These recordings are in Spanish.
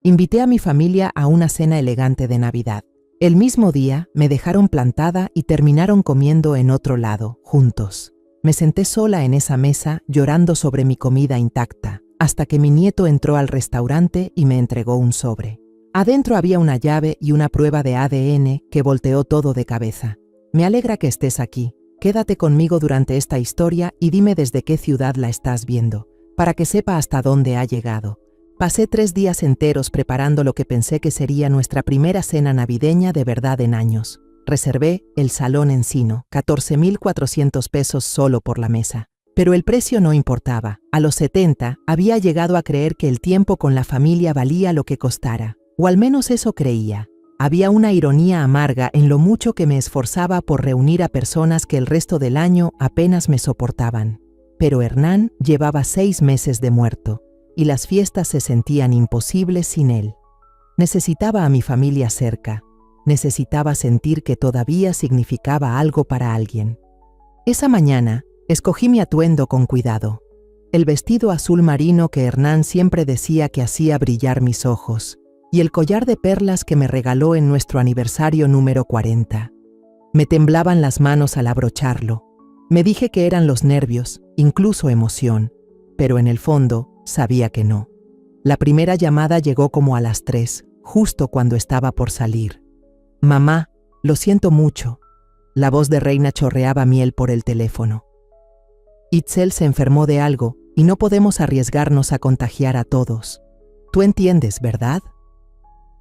Invité a mi familia a una cena elegante de Navidad. El mismo día me dejaron plantada y terminaron comiendo en otro lado, juntos. Me senté sola en esa mesa, llorando sobre mi comida intacta, hasta que mi nieto entró al restaurante y me entregó un sobre. Adentro había una llave y una prueba de ADN que volteó todo de cabeza. Me alegra que estés aquí. Quédate conmigo durante esta historia y dime desde qué ciudad la estás viendo, para que sepa hasta dónde ha llegado. Pasé 3 días enteros preparando lo que pensé que sería nuestra primera cena navideña de verdad en años. Reservé el Salón Encino, 14,400 pesos solo por la mesa. Pero el precio no importaba. A los 70 había llegado a creer que el tiempo con la familia valía lo que costara. O al menos eso creía. Había una ironía amarga en lo mucho que me esforzaba por reunir a personas que el resto del año apenas me soportaban. Pero Hernán llevaba 6 meses de muerto, y las fiestas se sentían imposibles sin él. Necesitaba a mi familia cerca. Necesitaba sentir que todavía significaba algo para alguien. Esa mañana, escogí mi atuendo con cuidado. El vestido azul marino que Hernán siempre decía que hacía brillar mis ojos, y el collar de perlas que me regaló en nuestro aniversario número 40. Me temblaban las manos al abrocharlo. Me dije que eran los nervios, incluso emoción, pero en el fondo sabía que no. La primera llamada llegó como a las 3, justo cuando estaba por salir. «Mamá, lo siento mucho». La voz de Reina chorreaba miel por el teléfono. «Itzel se enfermó de algo y no podemos arriesgarnos a contagiar a todos. Tú entiendes, ¿verdad?».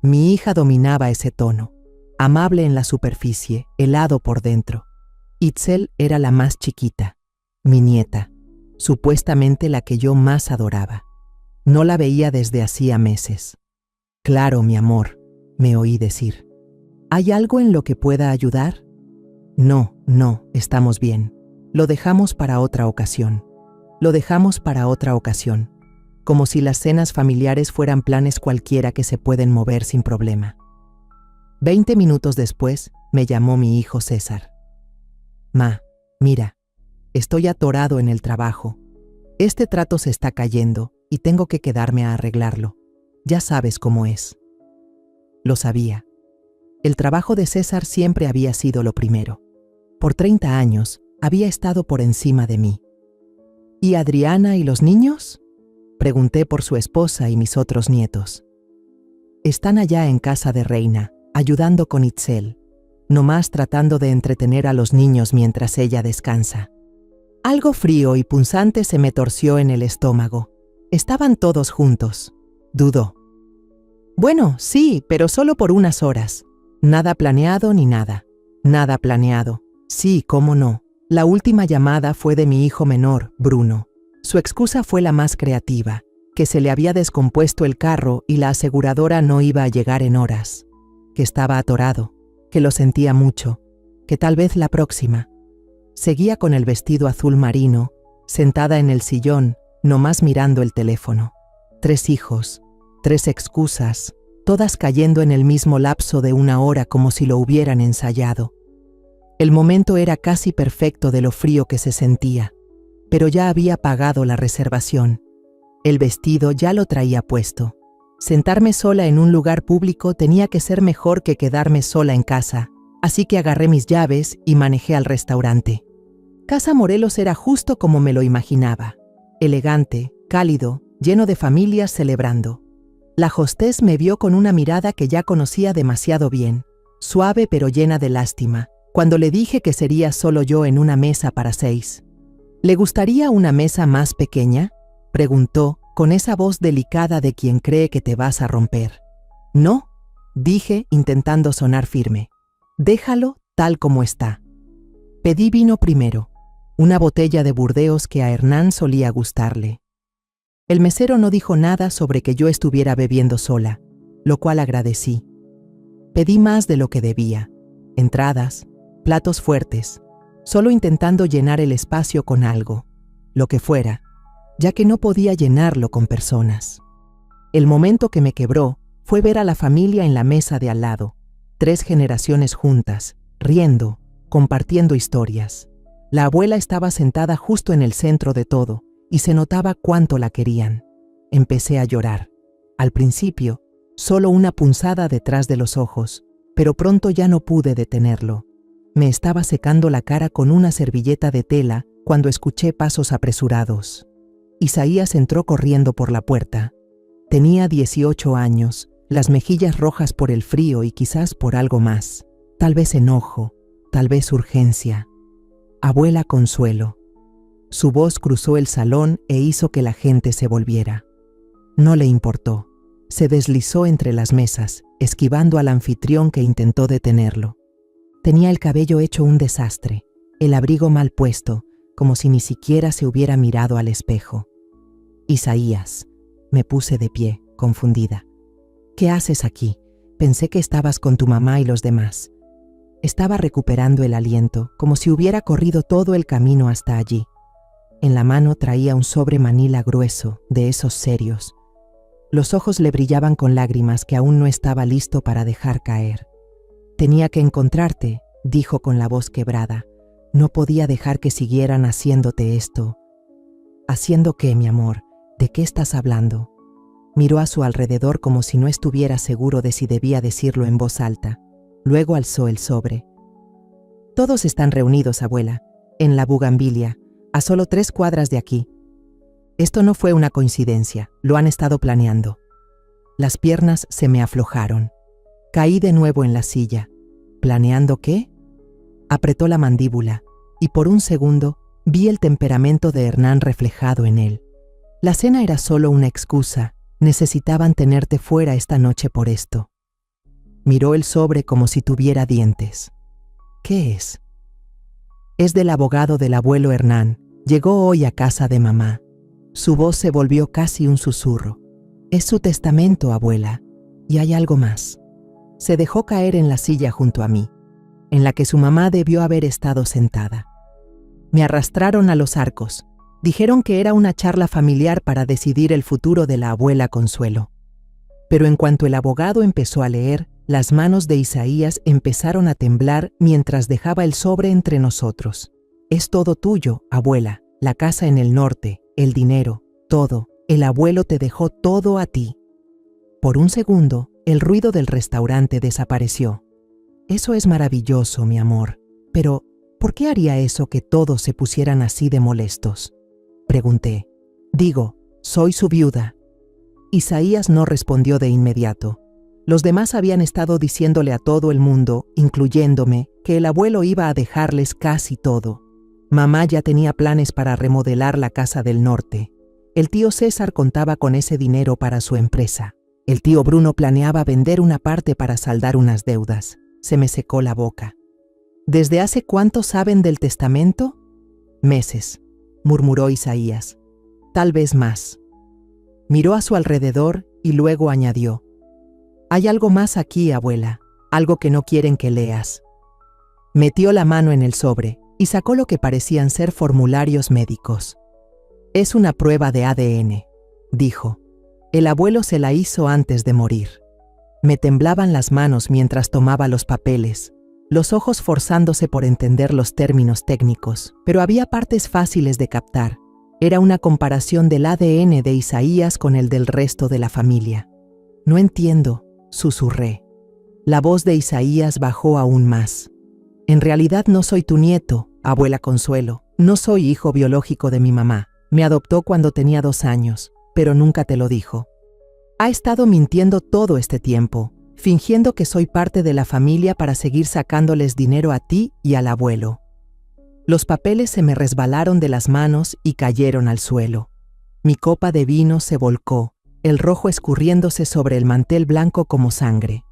Mi hija dominaba ese tono, amable en la superficie, helado por dentro. Itzel era la más chiquita, mi nieta, supuestamente la que yo más adoraba. No la veía desde hacía meses. «Claro, mi amor», me oí decir. «¿Hay algo en lo que pueda ayudar?». No, estamos bien. Lo dejamos para otra ocasión. Lo dejamos para otra ocasión. Como si las cenas familiares fueran planes cualquiera que se pueden mover sin problema. 20 minutos después, me llamó mi hijo César. «Ma, mira, estoy atorado en el trabajo. Este trato se está cayendo y tengo que quedarme a arreglarlo. Ya sabes cómo es». Lo sabía. El trabajo de César siempre había sido lo primero. Por 30 años había estado por encima de mí. «¿Y Adriana y los niños?», pregunté por su esposa y mis otros nietos. «Están allá en casa de Reina, ayudando con Itzel, nomás tratando de entretener a los niños mientras ella descansa». Algo frío y punzante se me torció en el estómago. Estaban todos juntos. Dudó. «Bueno, sí, pero solo por unas horas. Nada planeado ni nada. Nada planeado. Sí, cómo no. La última llamada fue de mi hijo menor, Bruno. Su excusa fue la más creativa, que se le había descompuesto el carro y la aseguradora no iba a llegar en horas. Que estaba atorado, que lo sentía mucho, que tal vez la próxima». Seguía con el vestido azul marino, sentada en el sillón, nomás mirando el teléfono. 3 hijos, 3 excusas, todas cayendo en el mismo lapso de 1 hora como si lo hubieran ensayado. El momento era casi perfecto de lo frío que se sentía, pero ya había pagado la reservación. El vestido ya lo traía puesto. Sentarme sola en un lugar público tenía que ser mejor que quedarme sola en casa, así que agarré mis llaves y manejé al restaurante. Casa Morelos era justo como me lo imaginaba. Elegante, cálido, lleno de familias celebrando. La hostess me vio con una mirada que ya conocía demasiado bien, suave pero llena de lástima, cuando le dije que sería solo yo en una mesa para 6. «¿Le gustaría una mesa más pequeña?», preguntó, con esa voz delicada de quien cree que te vas a romper. «No», dije, intentando sonar firme. «Déjalo tal como está». Pedí vino primero, una botella de Burdeos que a Hernán solía gustarle. El mesero no dijo nada sobre que yo estuviera bebiendo sola, lo cual agradecí. Pedí más de lo que debía, entradas, platos fuertes, solo intentando llenar el espacio con algo, lo que fuera, ya que no podía llenarlo con personas. El momento que me quebró fue ver a la familia en la mesa de al lado, 3 generaciones juntas, riendo, compartiendo historias. La abuela estaba sentada justo en el centro de todo, y se notaba cuánto la querían. Empecé a llorar. Al principio, solo una punzada detrás de los ojos, pero pronto ya no pude detenerlo. Me estaba secando la cara con una servilleta de tela cuando escuché pasos apresurados. Isaías entró corriendo por la puerta. Tenía 18 años, las mejillas rojas por el frío y quizás por algo más. Tal vez enojo, tal vez urgencia. Abuela Consuelo. Su voz cruzó el salón e hizo que la gente se volviera. No le importó. Se deslizó entre las mesas, esquivando al anfitrión que intentó detenerlo. Tenía el cabello hecho un desastre, el abrigo mal puesto, como si ni siquiera se hubiera mirado al espejo. Isaías. Me puse de pie, confundida. ¿Qué haces aquí? Pensé que estabas con tu mamá y los demás. Estaba recuperando el aliento, como si hubiera corrido todo el camino hasta allí. En la mano traía un sobre manila grueso, de esos serios. Los ojos le brillaban con lágrimas que aún no estaba listo para dejar caer. Tenía que encontrarte, dijo con la voz quebrada. No podía dejar que siguieran haciéndote esto. ¿Haciendo qué, mi amor? ¿De qué estás hablando? Miró a su alrededor como si no estuviera seguro de si debía decirlo en voz alta. Luego alzó el sobre. Todos están reunidos, abuela, en la bugambilia, a solo 3 cuadras de aquí. Esto no fue una coincidencia, lo han estado planeando. Las piernas se me aflojaron. Caí de nuevo en la silla. ¿Planeando qué? Apretó la mandíbula, y por un segundo vi el temperamento de Hernán reflejado en él. La cena era solo una excusa, necesitaban tenerte fuera esta noche por esto. Miró el sobre como si tuviera dientes. ¿Qué es? Es del abogado del abuelo Hernán. Llegó hoy a casa de mamá. Su voz se volvió casi un susurro. Es su testamento, abuela. Y hay algo más. Se dejó caer en la silla junto a mí, en la que su mamá debió haber estado sentada. Me arrastraron a los arcos. Dijeron que era una charla familiar para decidir el futuro de la abuela Consuelo. Pero en cuanto el abogado empezó a leer, las manos de Isaías empezaron a temblar mientras dejaba el sobre entre nosotros. Es todo tuyo, abuela, la casa en el norte, el dinero, todo. El abuelo te dejó todo a ti. Por un segundo, el ruido del restaurante desapareció. Eso es maravilloso, mi amor. Pero, ¿por qué haría eso que todos se pusieran así de molestos? Pregunté. Digo, soy su viuda. Isaías no respondió de inmediato. Los demás habían estado diciéndole a todo el mundo, incluyéndome, que el abuelo iba a dejarles casi todo. Mamá ya tenía planes para remodelar la casa del norte. El tío César contaba con ese dinero para su empresa. El tío Bruno planeaba vender una parte para saldar unas deudas. Se me secó la boca. ¿Desde hace cuánto saben del testamento? Meses, murmuró Isaías. Tal vez más. Miró a su alrededor y luego añadió. Hay algo más aquí, abuela, algo que no quieren que leas. Metió la mano en el sobre y sacó lo que parecían ser formularios médicos. Es una prueba de ADN, dijo. El abuelo se la hizo antes de morir. Me temblaban las manos mientras tomaba los papeles, los ojos forzándose por entender los términos técnicos, pero había partes fáciles de captar. Era una comparación del ADN de Isaías con el del resto de la familia. No entiendo, susurré. La voz de Isaías bajó aún más. En realidad no soy tu nieto, abuela Consuelo. No soy hijo biológico de mi mamá. Me adoptó cuando tenía 2 años, pero nunca te lo dijo. Ha estado mintiendo todo este tiempo, fingiendo que soy parte de la familia para seguir sacándoles dinero a ti y al abuelo. Los papeles se me resbalaron de las manos y cayeron al suelo. Mi copa de vino se volcó, el rojo escurriéndose sobre el mantel blanco como sangre.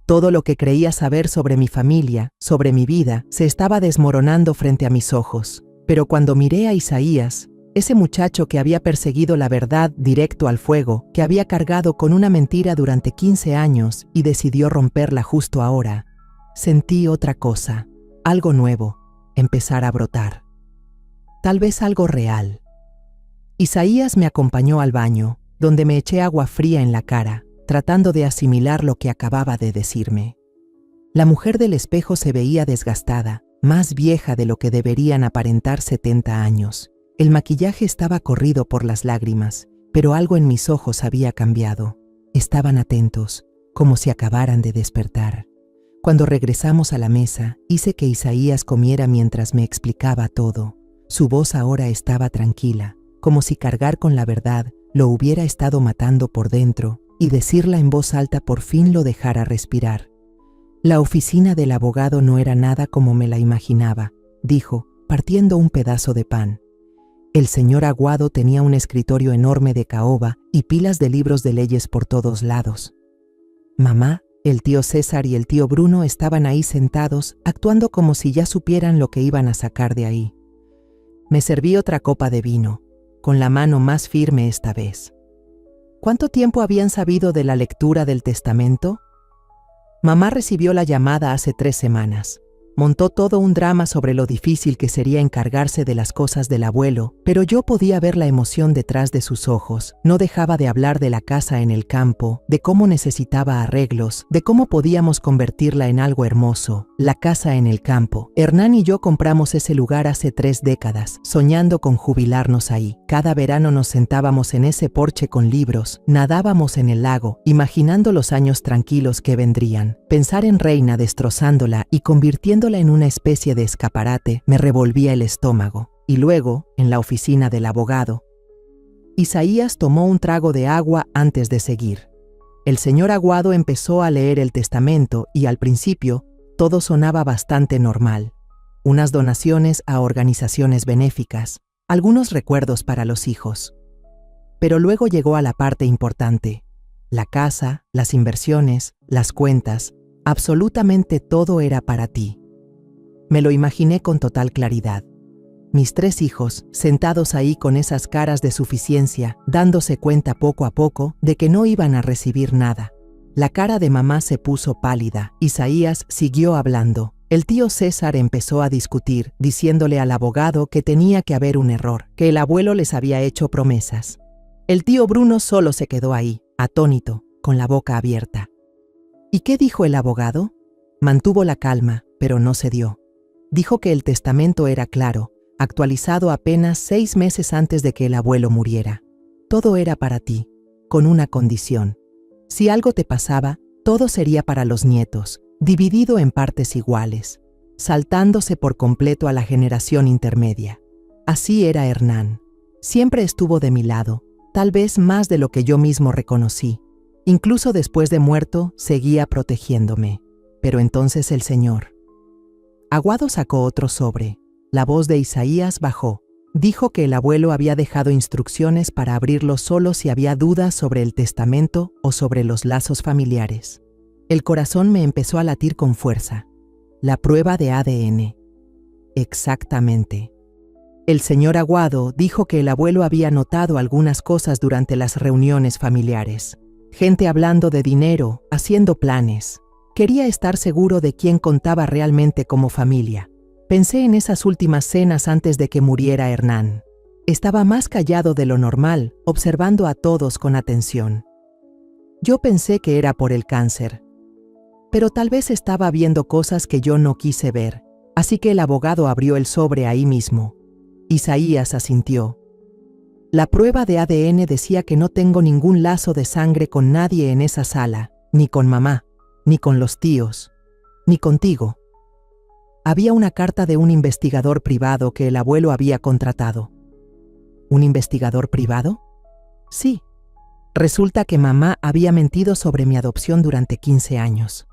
Todo lo que creía saber sobre mi familia, sobre mi vida, se estaba desmoronando frente a mis ojos. Pero cuando miré a Isaías, ese muchacho que había perseguido la verdad directo al fuego, que había cargado con una mentira durante 15 años y decidió romperla justo ahora, sentí otra cosa, algo nuevo, empezar a brotar. Tal vez algo real. Isaías me acompañó al baño, donde me eché agua fría en la cara, tratando de asimilar lo que acababa de decirme. La mujer del espejo se veía desgastada, más vieja de lo que deberían aparentar 70 años. El maquillaje estaba corrido por las lágrimas, pero algo en mis ojos había cambiado. Estaban atentos, como si acabaran de despertar. Cuando regresamos a la mesa, hice que Isaías comiera mientras me explicaba todo. Su voz ahora estaba tranquila, como si cargar con la verdad lo hubiera estado matando por dentro y decirla en voz alta por fin lo dejara respirar. La oficina del abogado no era nada como me la imaginaba, dijo, partiendo un pedazo de pan. El señor Aguado tenía un escritorio enorme de caoba y pilas de libros de leyes por todos lados. Mamá, el tío César y el tío Bruno estaban ahí sentados, actuando como si ya supieran lo que iban a sacar de ahí. Me serví otra copa de vino, con la mano más firme esta vez. ¿Cuánto tiempo habían sabido de la lectura del testamento? Mamá recibió la llamada hace 3 semanas. Montó todo un drama sobre lo difícil que sería encargarse de las cosas del abuelo, pero yo podía ver la emoción detrás de sus ojos. No dejaba de hablar de la casa en el campo, de cómo necesitaba arreglos, de cómo podíamos convertirla en algo hermoso. La casa en el campo. Hernán y yo compramos ese lugar hace 3 décadas, soñando con jubilarnos ahí. Cada verano nos sentábamos en ese porche con libros, nadábamos en el lago, imaginando los años tranquilos que vendrían. Pensar en Reina destrozándola y convirtiéndola en una especie de escaparate me revolvía el estómago. Y luego, en la oficina del abogado, Isaías tomó un trago de agua antes de seguir. El señor Aguado empezó a leer el testamento y al principio todo sonaba bastante normal. Unas donaciones a organizaciones benéficas, algunos recuerdos para los hijos. Pero luego llegó a la parte importante. La casa, las inversiones, las cuentas, absolutamente todo era para ti. Me lo imaginé con total claridad. Mis 3 hijos, sentados ahí con esas caras de suficiencia, dándose cuenta poco a poco de que no iban a recibir nada. La cara de mamá se puso pálida. Isaías siguió hablando. El tío César empezó a discutir, diciéndole al abogado que tenía que haber un error, que el abuelo les había hecho promesas. El tío Bruno solo se quedó ahí, atónito, con la boca abierta. ¿Y qué dijo el abogado? Mantuvo la calma, pero no cedió. Dijo que el testamento era claro, actualizado apenas 6 meses antes de que el abuelo muriera. Todo era para ti, con una condición. Si algo te pasaba, todo sería para los nietos, dividido en partes iguales, saltándose por completo a la generación intermedia. Así era Hernán. Siempre estuvo de mi lado, tal vez más de lo que yo mismo reconocí. Incluso después de muerto, seguía protegiéndome. Pero entonces el señor Aguado sacó otro sobre. La voz de Isaías bajó. Dijo que el abuelo había dejado instrucciones para abrirlo solo si había dudas sobre el testamento o sobre los lazos familiares. El corazón me empezó a latir con fuerza. La prueba de ADN. Exactamente. El señor Aguado dijo que el abuelo había notado algunas cosas durante las reuniones familiares. Gente hablando de dinero, haciendo planes. Quería estar seguro de quién contaba realmente como familia. Pensé en esas últimas cenas antes de que muriera Hernán. Estaba más callado de lo normal, observando a todos con atención. Yo pensé que era por el cáncer. Pero tal vez estaba viendo cosas que yo no quise ver, así que el abogado abrió el sobre ahí mismo. Isaías asintió. La prueba de ADN decía que no tengo ningún lazo de sangre con nadie en esa sala, ni con mamá, ni con los tíos, ni contigo. Había una carta de un investigador privado que el abuelo había contratado. ¿Un investigador privado? Sí. Resulta que mamá había mentido sobre mi adopción durante 15 años.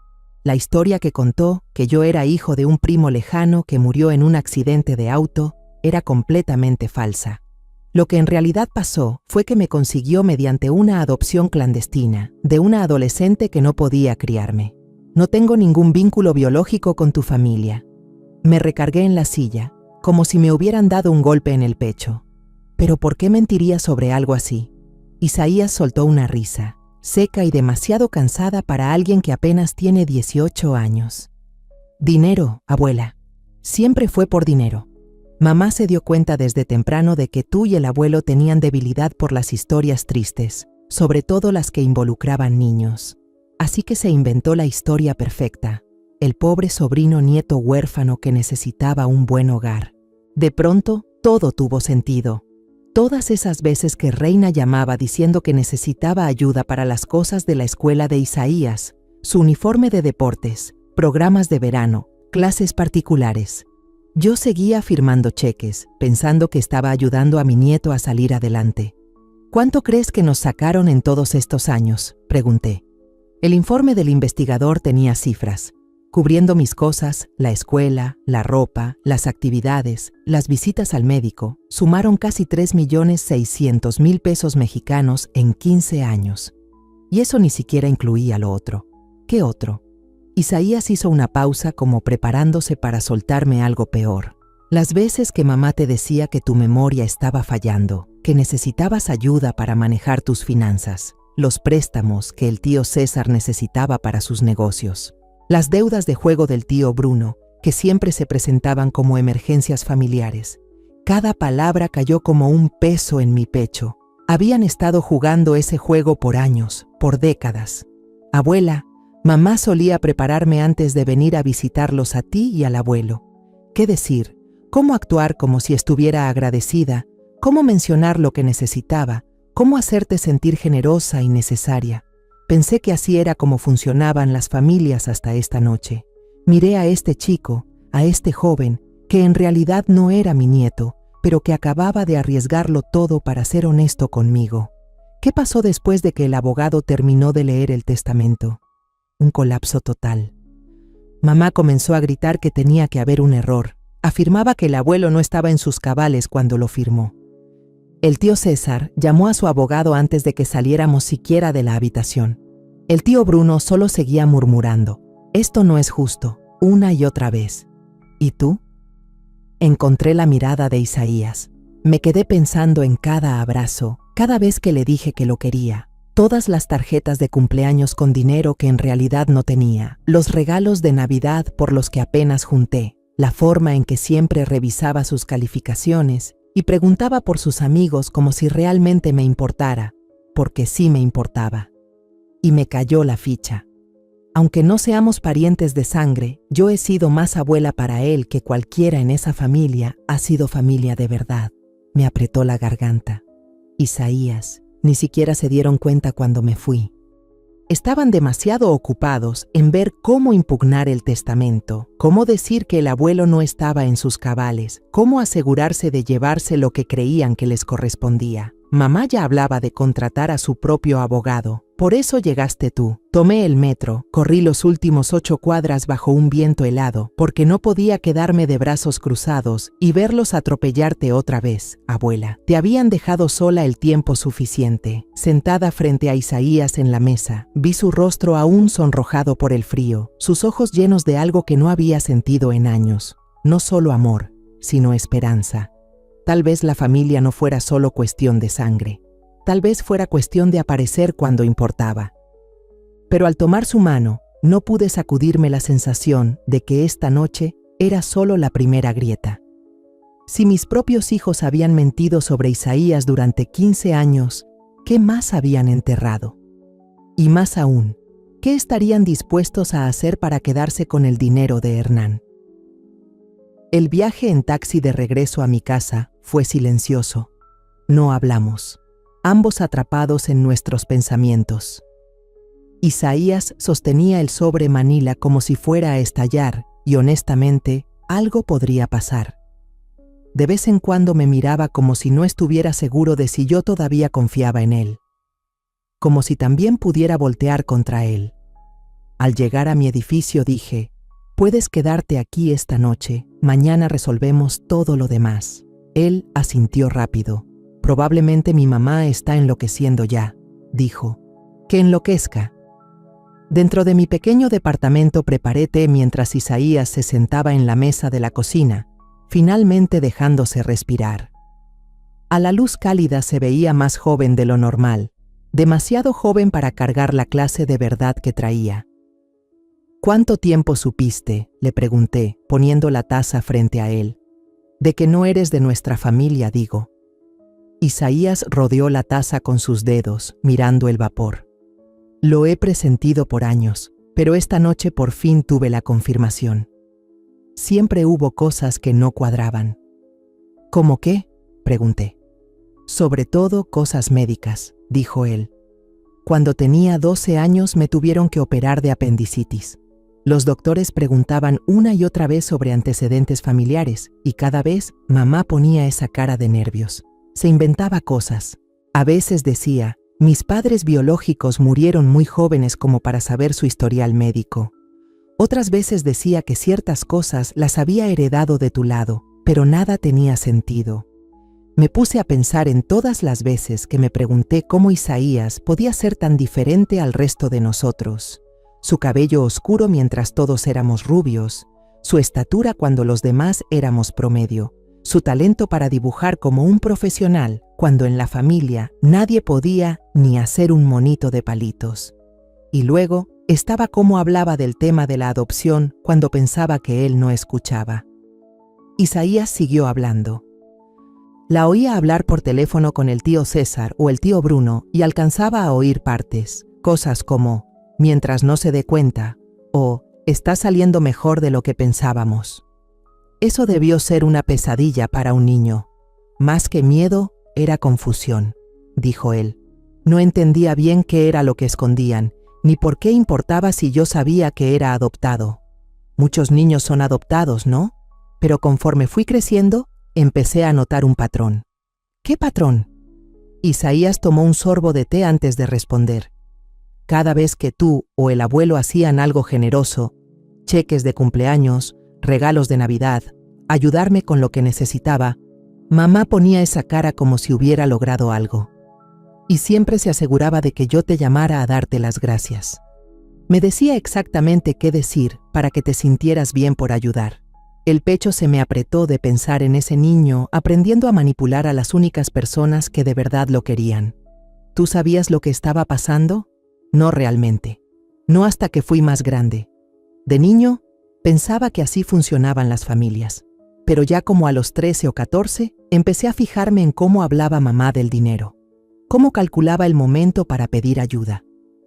La historia que contó, que yo era hijo de un primo lejano que murió en un accidente de auto, era completamente falsa. Lo que en realidad pasó fue que me consiguió mediante una adopción clandestina de una adolescente que no podía criarme. No tengo ningún vínculo biológico con tu familia. Me recargué en la silla, como si me hubieran dado un golpe en el pecho. ¿Pero por qué mentiría sobre algo así? Isaías soltó una risa, seca y demasiado cansada para alguien que apenas tiene 18 años. Dinero, abuela. Siempre fue por dinero. Mamá se dio cuenta desde temprano de que tú y el abuelo tenían debilidad por las historias tristes, sobre todo las que involucraban niños. Así que se inventó la historia perfecta, el pobre sobrino nieto huérfano que necesitaba un buen hogar. De pronto, todo tuvo sentido. Todas esas veces que Reina llamaba diciendo que necesitaba ayuda para las cosas de la escuela de Isaías, su uniforme de deportes, programas de verano, clases particulares. Yo seguía firmando cheques, pensando que estaba ayudando a mi nieto a salir adelante. ¿Cuánto crees que nos sacaron en todos estos años?, pregunté. El informe del investigador tenía cifras, cubriendo mis cosas, la escuela, la ropa, las actividades, las visitas al médico, sumaron casi 3.600.000 pesos mexicanos en 15 años. Y eso ni siquiera incluía lo otro. ¿Qué otro? Isaías hizo una pausa como preparándose para soltarme algo peor. Las veces que mamá te decía que tu memoria estaba fallando, que necesitabas ayuda para manejar tus finanzas, los préstamos que el tío César necesitaba para sus negocios, las deudas de juego del tío Bruno, que siempre se presentaban como emergencias familiares. Cada palabra cayó como un peso en mi pecho. Habían estado jugando ese juego por años, por décadas. Abuela, mamá solía prepararme antes de venir a visitarlos a ti y al abuelo. ¿Qué decir? ¿Cómo actuar como si estuviera agradecida? ¿Cómo mencionar lo que necesitaba? ¿Cómo hacerte sentir generosa y necesaria? Pensé que así era como funcionaban las familias hasta esta noche. Miré a este chico, a este joven, que en realidad no era mi nieto, pero que acababa de arriesgarlo todo para ser honesto conmigo. ¿Qué pasó después de que el abogado terminó de leer el testamento? Un colapso total. Mamá comenzó a gritar que tenía que haber un error. Afirmaba que el abuelo no estaba en sus cabales cuando lo firmó. El tío César llamó a su abogado antes de que saliéramos siquiera de la habitación. El tío Bruno solo seguía murmurando: «Esto no es justo», una y otra vez. ¿Y tú? Encontré la mirada de Isaías. Me quedé pensando en cada abrazo, cada vez que le dije que lo quería, todas las tarjetas de cumpleaños con dinero que en realidad no tenía, los regalos de Navidad por los que apenas junté, la forma en que siempre revisaba sus calificaciones y preguntaba por sus amigos como si realmente me importara, porque sí me importaba. Y me cayó la ficha. Aunque no seamos parientes de sangre, yo he sido más abuela para él que cualquiera en esa familia ha sido familia de verdad. Me apretó la garganta. Isaías, ni siquiera se dieron cuenta cuando me fui. Estaban demasiado ocupados en ver cómo impugnar el testamento, cómo decir que el abuelo no estaba en sus cabales, cómo asegurarse de llevarse lo que creían que les correspondía. Mamá ya hablaba de contratar a su propio abogado. Por eso llegaste tú. Tomé el metro, corrí los últimos 8 cuadras bajo un viento helado, porque no podía quedarme de brazos cruzados y verlos atropellarte otra vez, abuela. Te habían dejado sola el tiempo suficiente. Sentada frente a Isaías en la mesa, vi su rostro aún sonrojado por el frío, sus ojos llenos de algo que no había sentido en años. No solo amor, sino esperanza. Tal vez la familia no fuera solo cuestión de sangre. Tal vez fuera cuestión de aparecer cuando importaba. Pero al tomar su mano, no pude sacudirme la sensación de que esta noche era solo la primera grieta. Si mis propios hijos habían mentido sobre Isaías durante 15 años, ¿qué más habían enterrado? Y más aún, ¿qué estarían dispuestos a hacer para quedarse con el dinero de Hernán? El viaje en taxi de regreso a mi casa fue silencioso. No hablamos, ambos atrapados en nuestros pensamientos. Isaías sostenía el sobre Manila como si fuera a estallar y honestamente algo podría pasar. De vez en cuando me miraba como si no estuviera seguro de si yo todavía confiaba en él. Como si también pudiera voltear contra él. Al llegar a mi edificio dije: «Puedes quedarte aquí esta noche, mañana resolvemos todo lo demás». Él asintió rápido. «Probablemente mi mamá está enloqueciendo ya», dijo. «Que enloquezca». Dentro de mi pequeño departamento preparé té mientras Isaías se sentaba en la mesa de la cocina, finalmente dejándose respirar. A la luz cálida se veía más joven de lo normal, demasiado joven para cargar la clase de verdad que traía. «¿Cuánto tiempo supiste?», le pregunté, poniendo la taza frente a él. «De que no eres de nuestra familia, digo». Isaías rodeó la taza con sus dedos, mirando el vapor. «Lo he presentido por años, pero esta noche por fin tuve la confirmación. Siempre hubo cosas que no cuadraban». «¿Cómo qué?», pregunté. sobre todo cosas médicas, dijo él. Cuando tenía 12 años me tuvieron que operar de apendicitis. Los doctores preguntaban una y otra vez sobre antecedentes familiares y cada vez mamá ponía esa cara de nervios. Se inventaba cosas. A veces decía, mis padres biológicos murieron muy jóvenes como para saber su historial médico. Otras veces decía que ciertas cosas las había heredado de tu lado, pero nada tenía sentido. Me puse a pensar en todas las veces que me pregunté cómo Isaías podía ser tan diferente al resto de nosotros. Su cabello oscuro mientras todos éramos rubios, su estatura cuando los demás éramos promedio, su talento para dibujar como un profesional cuando en la familia nadie podía ni hacer un monito de palitos. Y luego estaba cómo hablaba del tema de la adopción cuando pensaba que él no escuchaba. Isaías siguió hablando. La oía hablar por teléfono con el tío César o el tío Bruno y alcanzaba a oír partes, cosas como, mientras no se dé cuenta, o está saliendo mejor de lo que pensábamos. Eso debió ser una pesadilla para un niño. Más que miedo, era confusión, dijo él. No entendía bien qué era lo que escondían, ni por qué importaba si yo sabía que era adoptado. Muchos niños son adoptados, ¿no? Pero conforme fui creciendo, empecé a notar un patrón. ¿Qué patrón? Isaías tomó un sorbo de té antes de responder. Cada vez que tú o el abuelo hacían algo generoso, cheques de cumpleaños, regalos de Navidad, ayudarme con lo que necesitaba, mamá ponía esa cara como si hubiera logrado algo. Y siempre se aseguraba de que yo te llamara a darte las gracias. Me decía exactamente qué decir para que te sintieras bien por ayudar. El pecho se me apretó de pensar en ese niño aprendiendo a manipular a las únicas personas que de verdad lo querían. ¿Tú sabías lo que estaba pasando? No realmente. No hasta que fui más grande. De niño, pensaba que así funcionaban las familias. Pero ya como a los 13 o 14, empecé a fijarme en cómo hablaba mamá del dinero. Cómo calculaba el momento para pedir ayuda.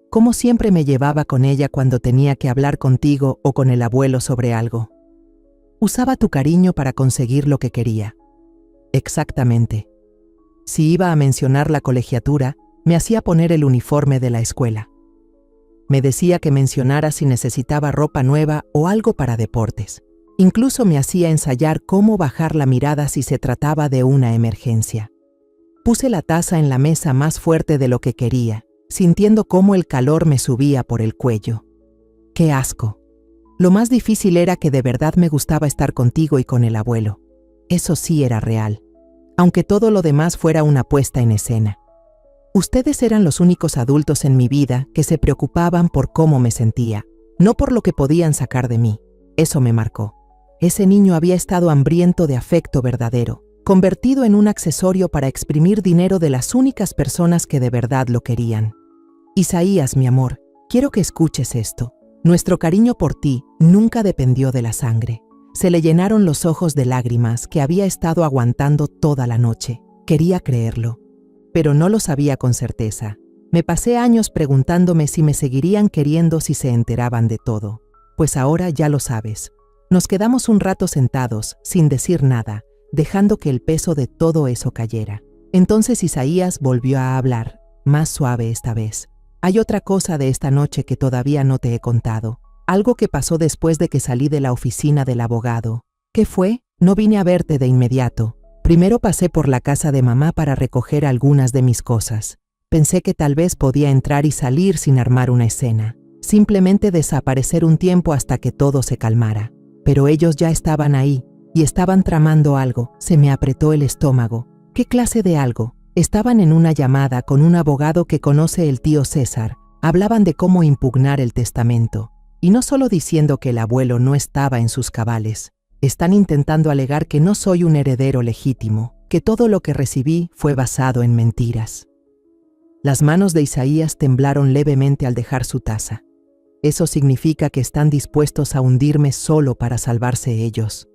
Cómo siempre me llevaba con ella cuando tenía que hablar contigo o con el abuelo sobre algo. Usaba tu cariño para conseguir lo que quería. Exactamente. Si iba a mencionar la colegiatura, me hacía poner el uniforme de la escuela. Me decía que mencionara si necesitaba ropa nueva o algo para deportes. Incluso me hacía ensayar cómo bajar la mirada si se trataba de una emergencia. Puse la taza en la mesa más fuerte de lo que quería, sintiendo cómo el calor me subía por el cuello. ¡Qué asco! Lo más difícil era que de verdad me gustaba estar contigo y con el abuelo. Eso sí era real, aunque todo lo demás fuera una puesta en escena. Ustedes eran los únicos adultos en mi vida que se preocupaban por cómo me sentía, no por lo que podían sacar de mí. Eso me marcó. Ese niño había estado hambriento de afecto verdadero, convertido en un accesorio para exprimir dinero de las únicas personas que de verdad lo querían. Isaías, mi amor, quiero que escuches esto. Nuestro cariño por ti nunca dependió de la sangre. Se le llenaron los ojos de lágrimas que había estado aguantando toda la noche. Quería creerlo, pero no lo sabía con certeza. Me pasé años preguntándome si me seguirían queriendo si se enteraban de todo. Pues ahora ya lo sabes. Nos quedamos un rato sentados, sin decir nada, dejando que el peso de todo eso cayera. Entonces Isaías volvió a hablar, más suave esta vez. Hay otra cosa de esta noche que todavía no te he contado. Algo que pasó después de que salí de la oficina del abogado. ¿Qué fue? No vine a verte de inmediato. Primero pasé por la casa de mamá para recoger algunas de mis cosas. Pensé que tal vez podía entrar y salir sin armar una escena. Simplemente desaparecer un tiempo hasta que todo se calmara. Pero ellos ya estaban ahí y estaban tramando algo. Se me apretó el estómago. ¿Qué clase de algo? Estaban en una llamada con un abogado que conoce el tío César. Hablaban de cómo impugnar el testamento. Y no solo diciendo que el abuelo no estaba en sus cabales. Están intentando alegar que no soy un heredero legítimo, que todo lo que recibí fue basado en mentiras. Las manos de Isaías temblaron levemente al dejar su taza. Eso significa que están dispuestos a hundirme solo para salvarse ellos.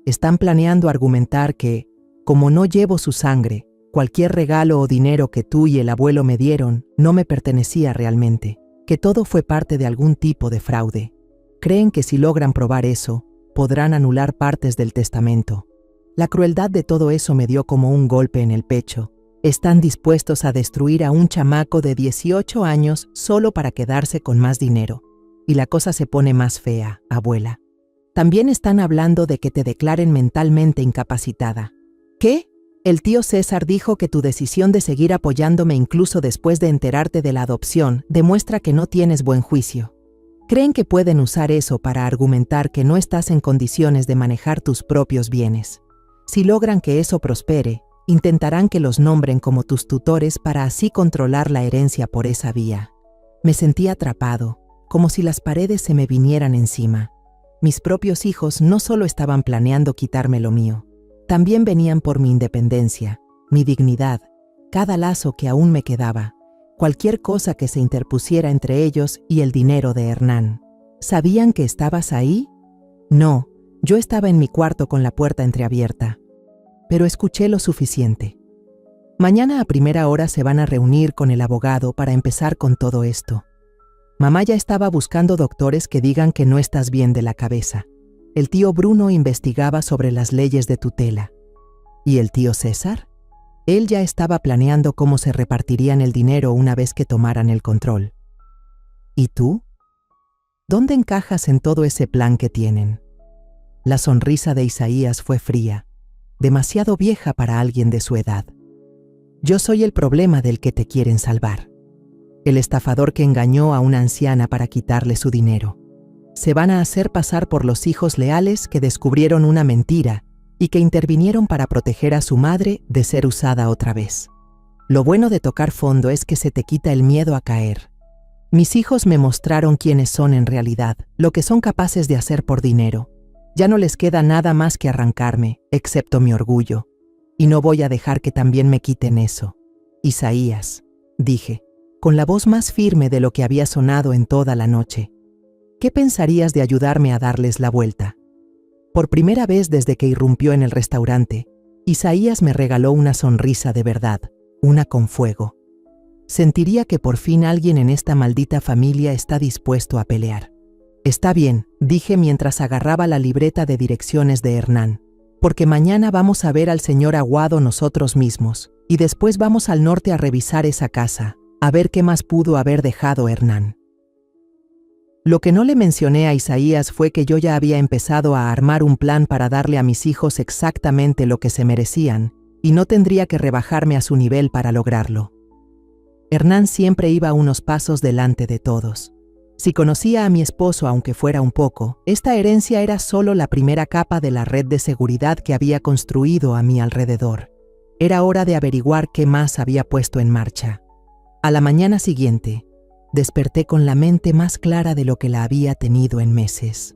Están planeando argumentar que, como no llevo su sangre, cualquier regalo o dinero que tú y el abuelo me dieron no me pertenecía realmente, que todo fue parte de algún tipo de fraude. Creen que si logran probar eso, podrán anular partes del testamento. La crueldad de todo eso me dio como un golpe en el pecho, Están dispuestos a destruir a un chamaco de 18 años solo para quedarse con más dinero. Y la cosa se pone más fea, abuela. También están hablando de que te declaren mentalmente incapacitada. ¿Qué? El tío César dijo que tu decisión de seguir apoyándome incluso después de enterarte de la adopción demuestra que no tienes buen juicio. Creen que pueden usar eso para argumentar que no estás en condiciones de manejar tus propios bienes. Si logran que eso prospere, intentarán que los nombren como tus tutores para así controlar la herencia por esa vía. Me sentí atrapado, como si las paredes se me vinieran encima. Mis propios hijos no solo estaban planeando quitarme lo mío, también venían por mi independencia, mi dignidad, cada lazo que aún me quedaba, cualquier cosa que se interpusiera entre ellos y el dinero de Hernán. ¿Sabían que estabas ahí? No, yo estaba en mi cuarto con la puerta entreabierta. Pero escuché lo suficiente. Mañana a primera hora se van a reunir con el abogado para empezar con todo esto. Mamá ya estaba buscando doctores que digan que no estás bien de la cabeza. El tío Bruno investigaba sobre las leyes de tutela. ¿Y el tío César? Él ya estaba planeando cómo se repartirían el dinero una vez que tomaran el control. ¿Y tú? ¿Dónde encajas en todo ese plan que tienen? La sonrisa de Isaías fue fría, demasiado vieja para alguien de su edad. Yo soy el problema del que te quieren salvar. El estafador que engañó a una anciana para quitarle su dinero. Se van a hacer pasar por los hijos leales que descubrieron una mentira y que intervinieron para proteger a su madre de ser usada otra vez. Lo bueno de tocar fondo es que se te quita el miedo a caer. Mis hijos me mostraron quiénes son en realidad, lo que son capaces de hacer por dinero. Ya no les queda nada más que arrancarme, excepto mi orgullo. Y no voy a dejar que también me quiten eso. Isaías, dije, con la voz más firme de lo que había sonado en toda la noche. ¿Qué pensarías de ayudarme a darles la vuelta? Por primera vez desde que irrumpió en el restaurante, Isaías me regaló una sonrisa de verdad, una con fuego. Sentiría que por fin alguien en esta maldita familia está dispuesto a pelear. Está bien, dije mientras agarraba la libreta de direcciones de Hernán, porque mañana vamos a ver al señor Aguado nosotros mismos, y después vamos al norte a revisar esa casa, a ver qué más pudo haber dejado Hernán. Lo que no le mencioné a Isaías fue que yo ya había empezado a armar un plan para darle a mis hijos exactamente lo que se merecían, y no tendría que rebajarme a su nivel para lograrlo. Hernán siempre iba unos pasos delante de todos. Si conocía a mi esposo, aunque fuera un poco, esta herencia era solo la primera capa de la red de seguridad que había construido a mi alrededor. Era hora de averiguar qué más había puesto en marcha. A la mañana siguiente, desperté con la mente más clara de lo que la había tenido en meses.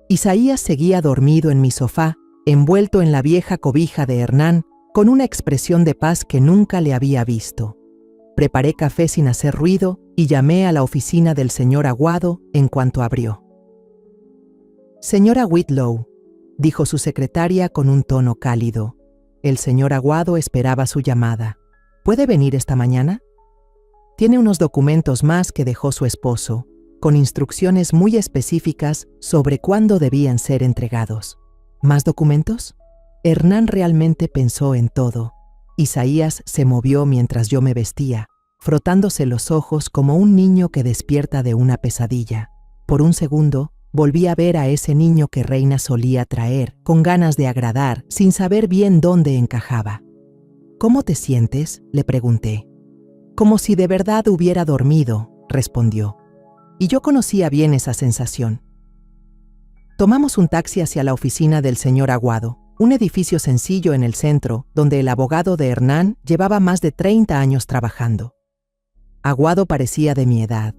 Isaías seguía dormido en mi sofá, envuelto en la vieja cobija de Hernán, con una expresión de paz que nunca le había visto. Preparé café sin hacer ruido y llamé a la oficina del señor Aguado en cuanto abrió. «Señora Whitlow», dijo su secretaria con un tono cálido. El señor Aguado esperaba su llamada. «¿Puede venir esta mañana?» Tiene unos documentos más que dejó su esposo, con instrucciones muy específicas sobre cuándo debían ser entregados. ¿Más documentos? Hernán realmente pensó en todo. Isaías se movió mientras yo me vestía, frotándose los ojos como un niño que despierta de una pesadilla. Por un segundo, volví a ver a ese niño que Reina solía traer, con ganas de agradar, sin saber bien dónde encajaba. «¿Cómo te sientes?», le pregunté. «Como si de verdad hubiera dormido», respondió. Y yo conocía bien esa sensación. Tomamos un taxi hacia la oficina del señor Aguado, un edificio sencillo en el centro, donde el abogado de Hernán llevaba más de 30 años trabajando. Aguado parecía de mi edad,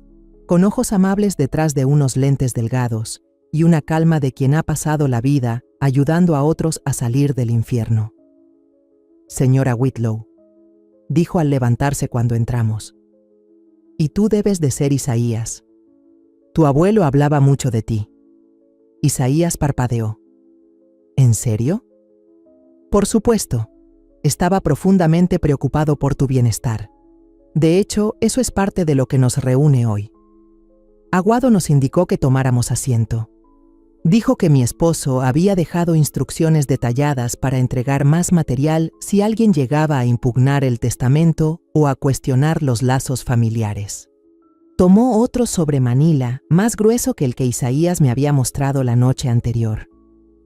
con ojos amables detrás de unos lentes delgados y una calma de quien ha pasado la vida ayudando a otros a salir del infierno. «Señora Whitlow», dijo al levantarse cuando entramos, «y tú debes de ser Isaías. Tu abuelo hablaba mucho de ti». Isaías parpadeó. «¿En serio?» «Por supuesto. Estaba profundamente preocupado por tu bienestar. De hecho, eso es parte de lo que nos reúne hoy». Aguado nos indicó que tomáramos asiento. Dijo que mi esposo había dejado instrucciones detalladas para entregar más material si alguien llegaba a impugnar el testamento o a cuestionar los lazos familiares. Tomó otro sobre Manila, más grueso que el que Isaías me había mostrado la noche anterior.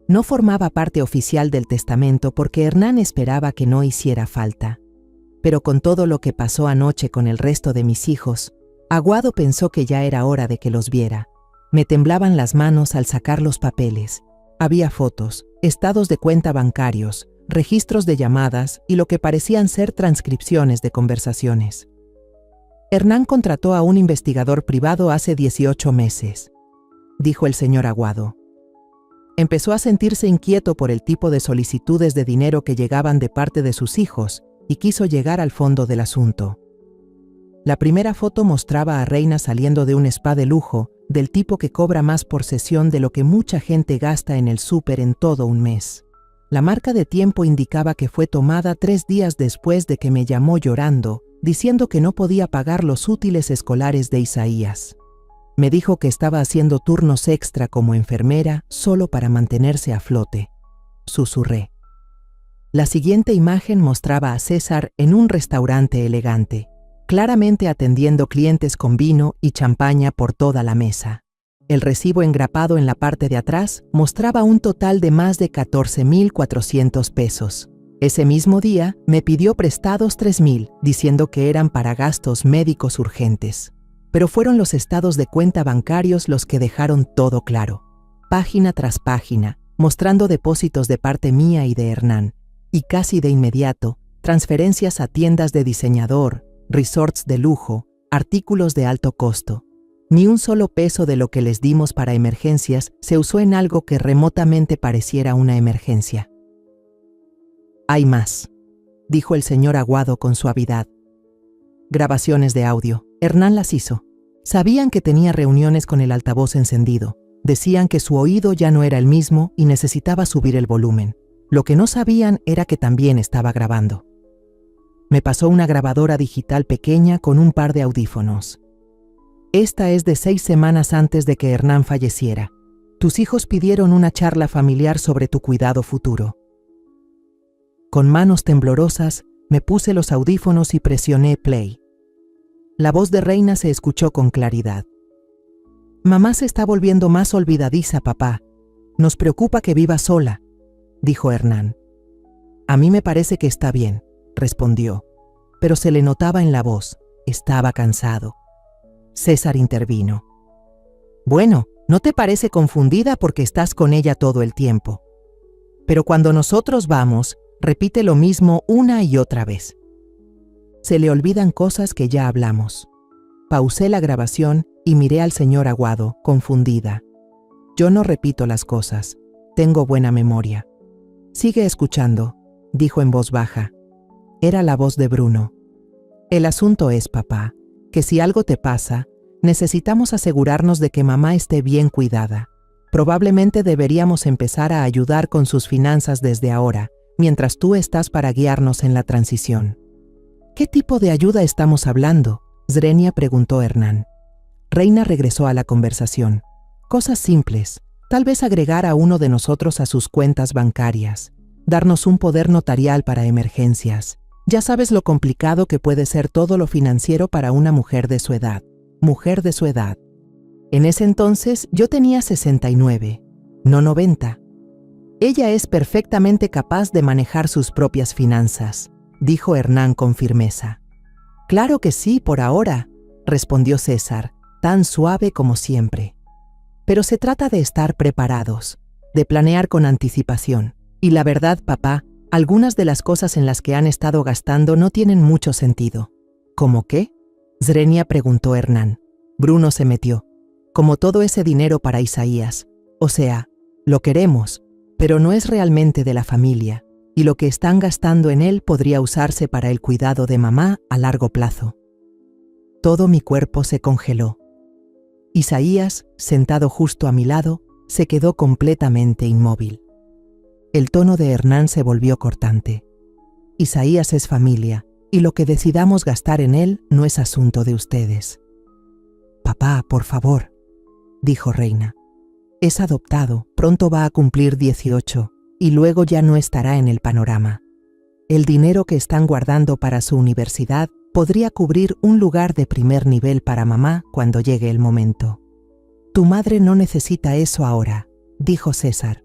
No formaba parte oficial del testamento porque Hernán esperaba que no hiciera falta. Pero con todo lo que pasó anoche con el resto de mis hijos, Aguado pensó que ya era hora de que los viera. Me temblaban las manos al sacar los papeles. Había fotos, estados de cuenta bancarios, registros de llamadas y lo que parecían ser transcripciones de conversaciones. Hernán contrató a un investigador privado hace 18 meses, dijo el señor Aguado. Empezó a sentirse inquieto por el tipo de solicitudes de dinero que llegaban de parte de sus hijos y quiso llegar al fondo del asunto. La primera foto mostraba a Reina saliendo de un spa de lujo, del tipo que cobra más por sesión de lo que mucha gente gasta en el súper en todo un mes. La marca de tiempo indicaba que fue tomada 3 días después de que me llamó llorando, diciendo que no podía pagar los útiles escolares de Isaías. Me dijo que estaba haciendo turnos extra como enfermera solo para mantenerse a flote. Susurré. La siguiente imagen mostraba a César en un restaurante elegante, claramente atendiendo clientes con vino y champaña por toda la mesa. El recibo engrapado en la parte de atrás mostraba un total de más de 14,400 pesos. Ese mismo día me pidió prestados 3,000, diciendo que eran para gastos médicos urgentes. Pero fueron los estados de cuenta bancarios los que dejaron todo claro, página tras página, mostrando depósitos de parte mía y de Hernán, y casi de inmediato, transferencias a tiendas de diseñador, resorts de lujo, artículos de alto costo. Ni un solo peso de lo que les dimos para emergencias se usó en algo que remotamente pareciera una emergencia. Hay más, dijo el señor Aguado con suavidad. Grabaciones de audio. Hernán las hizo. Sabían que tenía reuniones con el altavoz encendido. Decían que su oído ya no era el mismo y necesitaba subir el volumen. Lo que no sabían era que también estaba grabando. Me pasó una grabadora digital pequeña con un par de audífonos. Esta es de 6 semanas antes de que Hernán falleciera. Tus hijos pidieron una charla familiar sobre tu cuidado futuro. Con manos temblorosas, me puse los audífonos y presioné play. La voz de Reina se escuchó con claridad. Mamá se está volviendo más olvidadiza, papá. Nos preocupa que viva sola, dijo Hernán. A mí me parece que está bien, respondió, pero se le notaba en la voz. Estaba cansado. César intervino. Bueno, ¿no te parece confundida porque estás con ella todo el tiempo? Pero cuando nosotros vamos, repite lo mismo una y otra vez. Se le olvidan cosas que ya hablamos. Pausé la grabación y miré al señor Aguado, confundida. Yo no repito las cosas. Tengo buena memoria. Sigue escuchando, dijo en voz baja. Era la voz de Bruno. El asunto es, papá, que si algo te pasa, necesitamos asegurarnos de que mamá esté bien cuidada. Probablemente deberíamos empezar a ayudar con sus finanzas desde ahora, mientras tú estás para guiarnos en la transición. ¿Qué tipo de ayuda estamos hablando?, Zrenia preguntó Hernán. Reina regresó a la conversación. Cosas simples, tal vez agregar a uno de nosotros a sus cuentas bancarias, darnos un poder notarial para emergencias. Ya sabes lo complicado que puede ser todo lo financiero para una mujer de su edad. Mujer de su edad. En ese entonces yo tenía 69, no 90. Ella es perfectamente capaz de manejar sus propias finanzas, dijo Hernán con firmeza. Claro que sí, por ahora, respondió César, tan suave como siempre. Pero se trata de estar preparados, de planear con anticipación. Y la verdad, papá, algunas de las cosas en las que han estado gastando no tienen mucho sentido. ¿Cómo qué?, Zrenia preguntó Hernán. Bruno se metió. Como todo ese dinero para Isaías. O sea, lo queremos, pero no es realmente de la familia, y lo que están gastando en él podría usarse para el cuidado de mamá a largo plazo. Todo mi cuerpo se congeló. Isaías, sentado justo a mi lado, se quedó completamente inmóvil. El tono de Hernán se volvió cortante. Isaías es familia, y lo que decidamos gastar en él no es asunto de ustedes. Papá, por favor, dijo Reina. Es adoptado, pronto va a cumplir 18 y luego ya no estará en el panorama. El dinero que están guardando para su universidad podría cubrir un lugar de primer nivel para mamá cuando llegue el momento. Tu madre no necesita eso ahora, dijo César.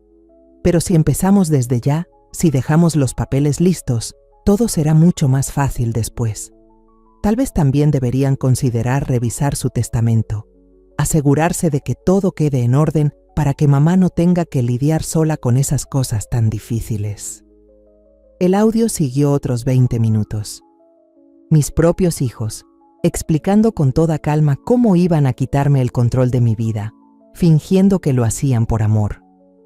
Pero si empezamos desde ya, si dejamos los papeles listos, todo será mucho más fácil después. Tal vez también deberían considerar revisar su testamento, asegurarse de que todo quede en orden para que mamá no tenga que lidiar sola con esas cosas tan difíciles. El audio siguió otros 20 minutos. Mis propios hijos, explicando con toda calma cómo iban a quitarme el control de mi vida, fingiendo que lo hacían por amor.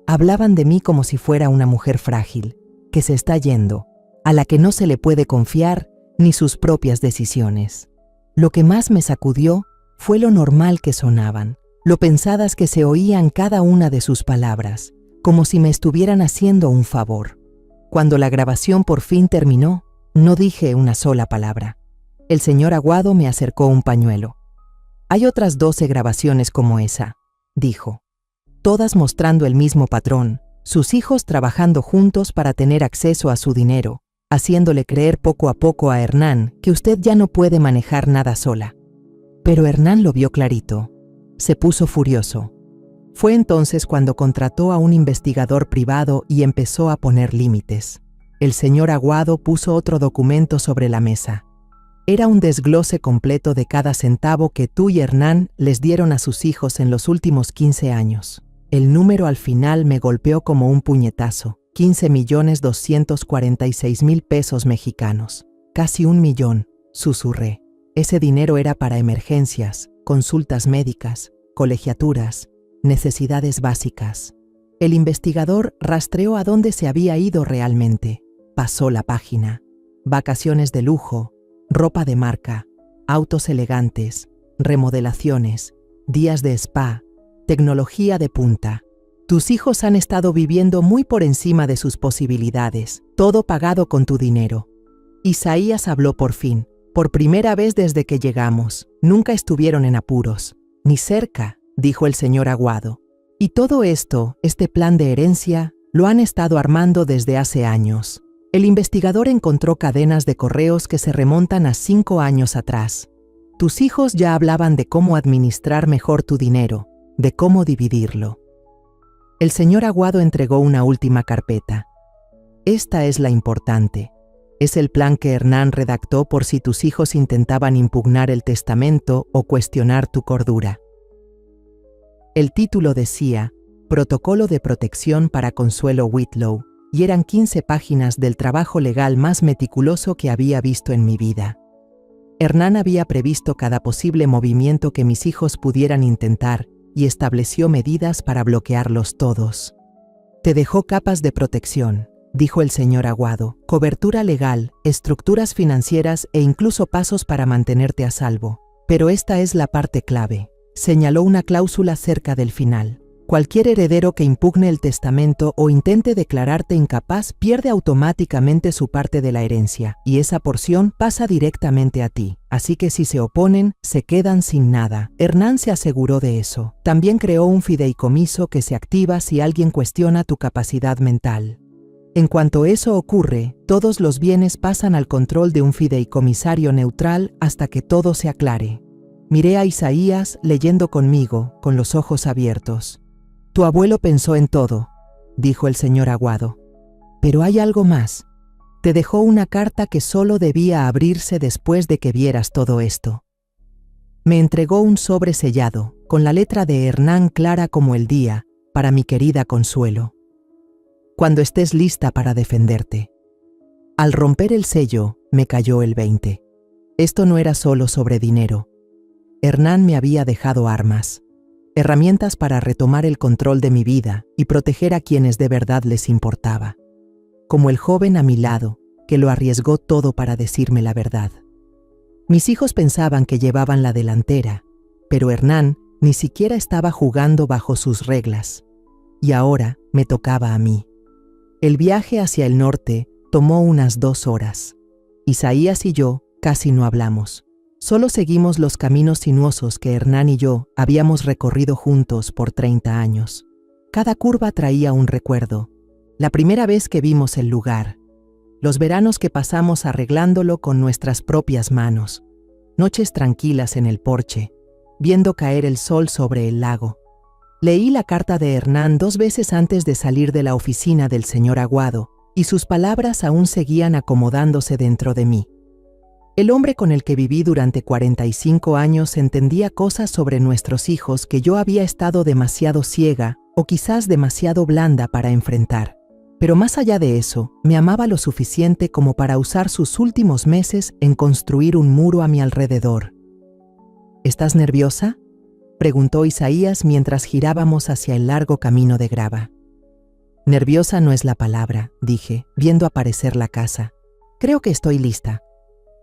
Hablaban de mí como si fuera una mujer frágil, que se está yendo, a la que no se le puede confiar ni sus propias decisiones. Lo que más me sacudió fue lo normal que sonaban, lo pensadas que se oían cada una de sus palabras, como si me estuvieran haciendo un favor. Cuando la grabación por fin terminó, no dije una sola palabra. El señor Aguado me acercó un pañuelo. Hay otras 12 grabaciones como esa, dijo, todas mostrando el mismo patrón, sus hijos trabajando juntos para tener acceso a su dinero, haciéndole creer poco a poco a Hernán que usted ya no puede manejar nada sola. Pero Hernán lo vio clarito. Se puso furioso. Fue entonces cuando contrató a un investigador privado y empezó a poner límites. El señor Aguado puso otro documento sobre la mesa. Era un desglose completo de cada centavo que tú y Hernán les dieron a sus hijos en los últimos 15 años. El número al final me golpeó como un puñetazo. 15.246.000 pesos mexicanos. Casi 1 millón, susurré. Ese dinero era para emergencias, consultas médicas, colegiaturas, necesidades básicas. El investigador rastreó a dónde se había ido realmente. Pasó la página. Vacaciones de lujo, ropa de marca, autos elegantes, remodelaciones, días de spa, tecnología de punta. Tus hijos han estado viviendo muy por encima de sus posibilidades, todo pagado con tu dinero. Isaías habló por fin. Por primera vez desde que llegamos, nunca estuvieron en apuros. Ni cerca, dijo el señor Aguado. Y todo esto, este plan de herencia, lo han estado armando desde hace años. El investigador encontró cadenas de correos que se remontan a 5 años atrás. Tus hijos ya hablaban de cómo administrar mejor tu dinero, de cómo dividirlo. El señor Aguado entregó una última carpeta. Esta es la importante. Es el plan que Hernán redactó por si tus hijos intentaban impugnar el testamento o cuestionar tu cordura. El título decía Protocolo de Protección para Consuelo Whitlow, y eran 15 páginas del trabajo legal más meticuloso que había visto en mi vida. Hernán había previsto cada posible movimiento que mis hijos pudieran intentar y estableció medidas para bloquearlos todos. Te dejó capas de protección, dijo el señor Aguado, cobertura legal, estructuras financieras e incluso pasos para mantenerte a salvo. Pero esta es la parte clave. Señaló una cláusula cerca del final. Cualquier heredero que impugne el testamento o intente declararte incapaz pierde automáticamente su parte de la herencia, y esa porción pasa directamente a ti. Así que si se oponen, se quedan sin nada. Hernán se aseguró de eso. También creó un fideicomiso que se activa si alguien cuestiona tu capacidad mental. En cuanto eso ocurre, todos los bienes pasan al control de un fideicomisario neutral hasta que todo se aclare. Miré a Isaías leyendo conmigo, con los ojos abiertos. Tu abuelo pensó en todo, dijo el señor Aguado. Pero hay algo más. Te dejó una carta que solo debía abrirse después de que vieras todo esto. Me entregó un sobre sellado, con la letra de Hernán clara como el día, para mi querida Consuelo. Cuando estés lista para defenderte. Al romper el sello, me cayó el 20. Esto no era solo sobre dinero. Hernán me había dejado armas. Herramientas para retomar el control de mi vida y proteger a quienes de verdad les importaba. Como el joven a mi lado, que lo arriesgó todo para decirme la verdad. Mis hijos pensaban que llevaban la delantera, pero Hernán ni siquiera estaba jugando bajo sus reglas. Y ahora me tocaba a mí. El viaje hacia el norte tomó unas 2 horas. Isaías y yo casi no hablamos. Solo seguimos los caminos sinuosos que Hernán y yo habíamos recorrido juntos por 30 años. Cada curva traía un recuerdo. La primera vez que vimos el lugar. Los veranos que pasamos arreglándolo con nuestras propias manos. Noches tranquilas en el porche, viendo caer el sol sobre el lago. Leí la carta de Hernán 2 veces antes de salir de la oficina del señor Aguado, y sus palabras aún seguían acomodándose dentro de mí. El hombre con el que viví durante 45 años entendía cosas sobre nuestros hijos que yo había estado demasiado ciega o quizás demasiado blanda para enfrentar. Pero más allá de eso, me amaba lo suficiente como para usar sus últimos meses en construir un muro a mi alrededor. ¿Estás nerviosa?, preguntó Isaías mientras girábamos hacia el largo camino de grava. Nerviosa no es la palabra, dije, viendo aparecer la casa. Creo que estoy lista.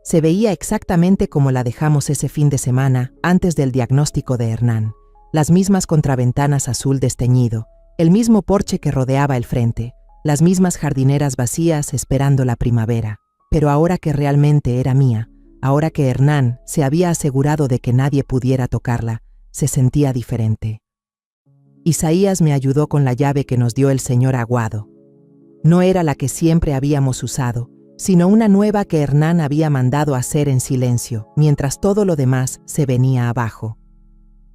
Se veía exactamente como la dejamos ese fin de semana antes del diagnóstico de Hernán. Las mismas contraventanas azul desteñido, el mismo porche que rodeaba el frente, las mismas jardineras vacías esperando la primavera. Pero ahora que realmente era mía, ahora que Hernán se había asegurado de que nadie pudiera tocarla, se sentía diferente. Isaías me ayudó con la llave que nos dio el señor Aguado. No era la que siempre habíamos usado, sino una nueva que Hernán había mandado hacer en silencio, mientras todo lo demás se venía abajo.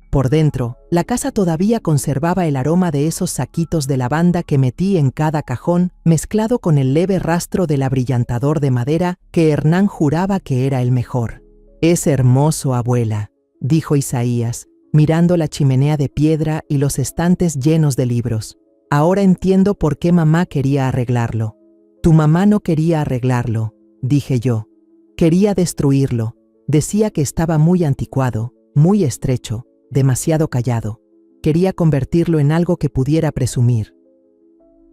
Por dentro, la casa todavía conservaba el aroma de esos saquitos de lavanda que metí en cada cajón, mezclado con el leve rastro del abrillantador de madera que Hernán juraba que era el mejor. «Es hermoso, abuela», dijo Isaías, mirando la chimenea de piedra y los estantes llenos de libros. «Ahora entiendo por qué mamá quería arreglarlo». «Tu mamá no quería arreglarlo», dije yo. «Quería destruirlo. Decía que estaba muy anticuado, muy estrecho, demasiado callado. Quería convertirlo en algo que pudiera presumir».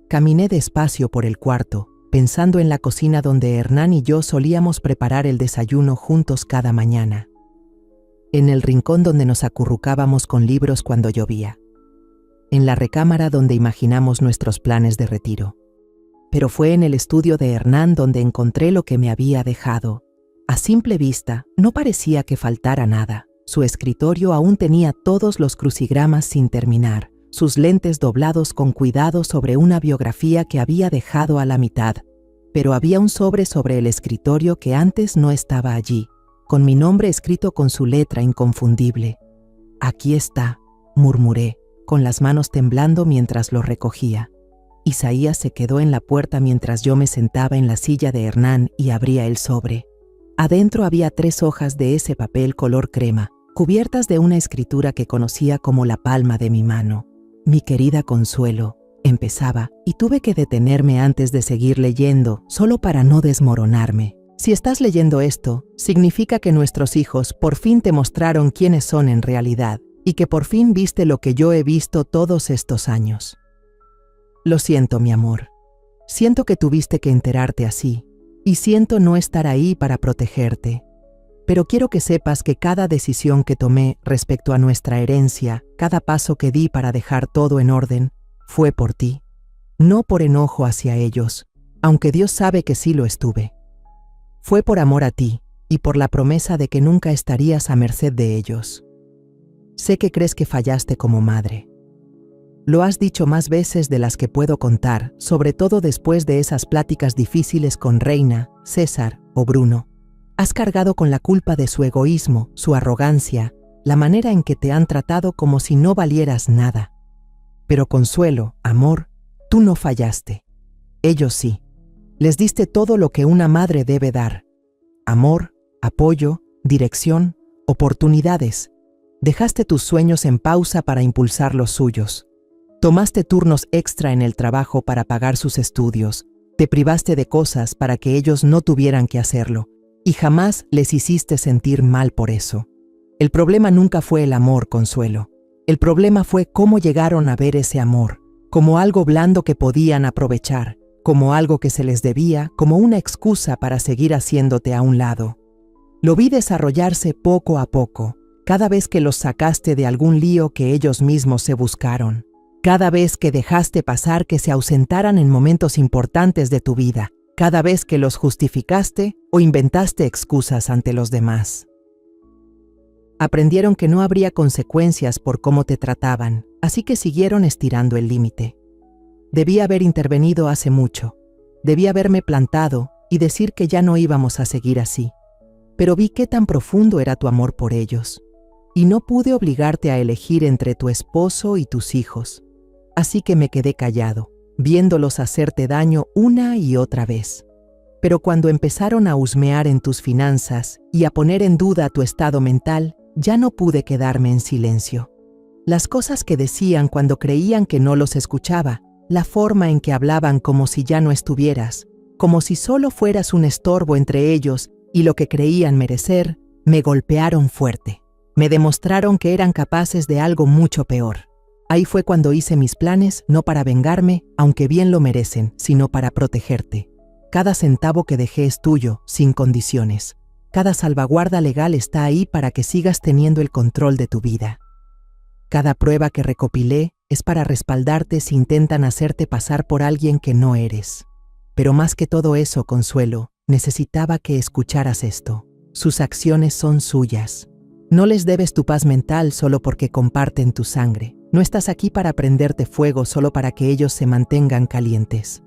Caminé despacio por el cuarto, pensando en la cocina donde Hernán y yo solíamos preparar el desayuno juntos cada mañana. En el rincón donde nos acurrucábamos con libros cuando llovía. En la recámara donde imaginamos nuestros planes de retiro. Pero fue en el estudio de Hernán donde encontré lo que me había dejado. A simple vista, no parecía que faltara nada. Su escritorio aún tenía todos los crucigramas sin terminar, sus lentes doblados con cuidado sobre una biografía que había dejado a la mitad. Pero había un sobre el escritorio que antes no estaba allí, con mi nombre escrito con su letra inconfundible. «Aquí está», murmuré, con las manos temblando mientras lo recogía. Isaías se quedó en la puerta mientras yo me sentaba en la silla de Hernán y abría el sobre. Adentro había 3 hojas de ese papel color crema, cubiertas de una escritura que conocía como la palma de mi mano. «Mi querida Consuelo», empezaba, y tuve que detenerme antes de seguir leyendo, solo para no desmoronarme. «Si estás leyendo esto, significa que nuestros hijos por fin te mostraron quiénes son en realidad, y que por fin viste lo que yo he visto todos estos años. Lo siento, mi amor. Siento que tuviste que enterarte así, y siento no estar ahí para protegerte. Pero quiero que sepas que cada decisión que tomé respecto a nuestra herencia, cada paso que di para dejar todo en orden, fue por ti. No por enojo hacia ellos, aunque Dios sabe que sí lo estuve. Fue por amor a ti y por la promesa de que nunca estarías a merced de ellos. Sé que crees que fallaste como madre. Lo has dicho más veces de las que puedo contar, sobre todo después de esas pláticas difíciles con Reina, César o Bruno. Has cargado con la culpa de su egoísmo, su arrogancia, la manera en que te han tratado como si no valieras nada. Pero Consuelo, amor, tú no fallaste. Ellos sí. Les diste todo lo que una madre debe dar. Amor, apoyo, dirección, oportunidades. Dejaste tus sueños en pausa para impulsar los suyos. Tomaste turnos extra en el trabajo para pagar sus estudios. Te privaste de cosas para que ellos no tuvieran que hacerlo. Y jamás les hiciste sentir mal por eso. El problema nunca fue el amor, Consuelo. El problema fue cómo llegaron a ver ese amor, como algo blando que podían aprovechar, como algo que se les debía, como una excusa para seguir haciéndote a un lado. Lo vi desarrollarse poco a poco, cada vez que los sacaste de algún lío que ellos mismos se buscaron. Cada vez que dejaste pasar que se ausentaran en momentos importantes de tu vida, cada vez que los justificaste o inventaste excusas ante los demás. Aprendieron que no habría consecuencias por cómo te trataban, así que siguieron estirando el límite. Debí haber intervenido hace mucho. Debí haberme plantado y decir que ya no íbamos a seguir así. Pero vi qué tan profundo era tu amor por ellos. Y no pude obligarte a elegir entre tu esposo y tus hijos. Así que me quedé callado, viéndolos hacerte daño una y otra vez. Pero cuando empezaron a husmear en tus finanzas y a poner en duda tu estado mental, ya no pude quedarme en silencio. Las cosas que decían cuando creían que no los escuchaba, la forma en que hablaban como si ya no estuvieras, como si solo fueras un estorbo entre ellos y lo que creían merecer, me golpearon fuerte. Me demostraron que eran capaces de algo mucho peor. Ahí fue cuando hice mis planes, no para vengarme, aunque bien lo merecen, sino para protegerte. Cada centavo que dejé es tuyo, sin condiciones. Cada salvaguarda legal está ahí para que sigas teniendo el control de tu vida. Cada prueba que recopilé es para respaldarte si intentan hacerte pasar por alguien que no eres. Pero más que todo eso, Consuelo, necesitaba que escucharas esto. Sus acciones son suyas. No les debes tu paz mental solo porque comparten tu sangre. No estás aquí para prenderte fuego solo para que ellos se mantengan calientes.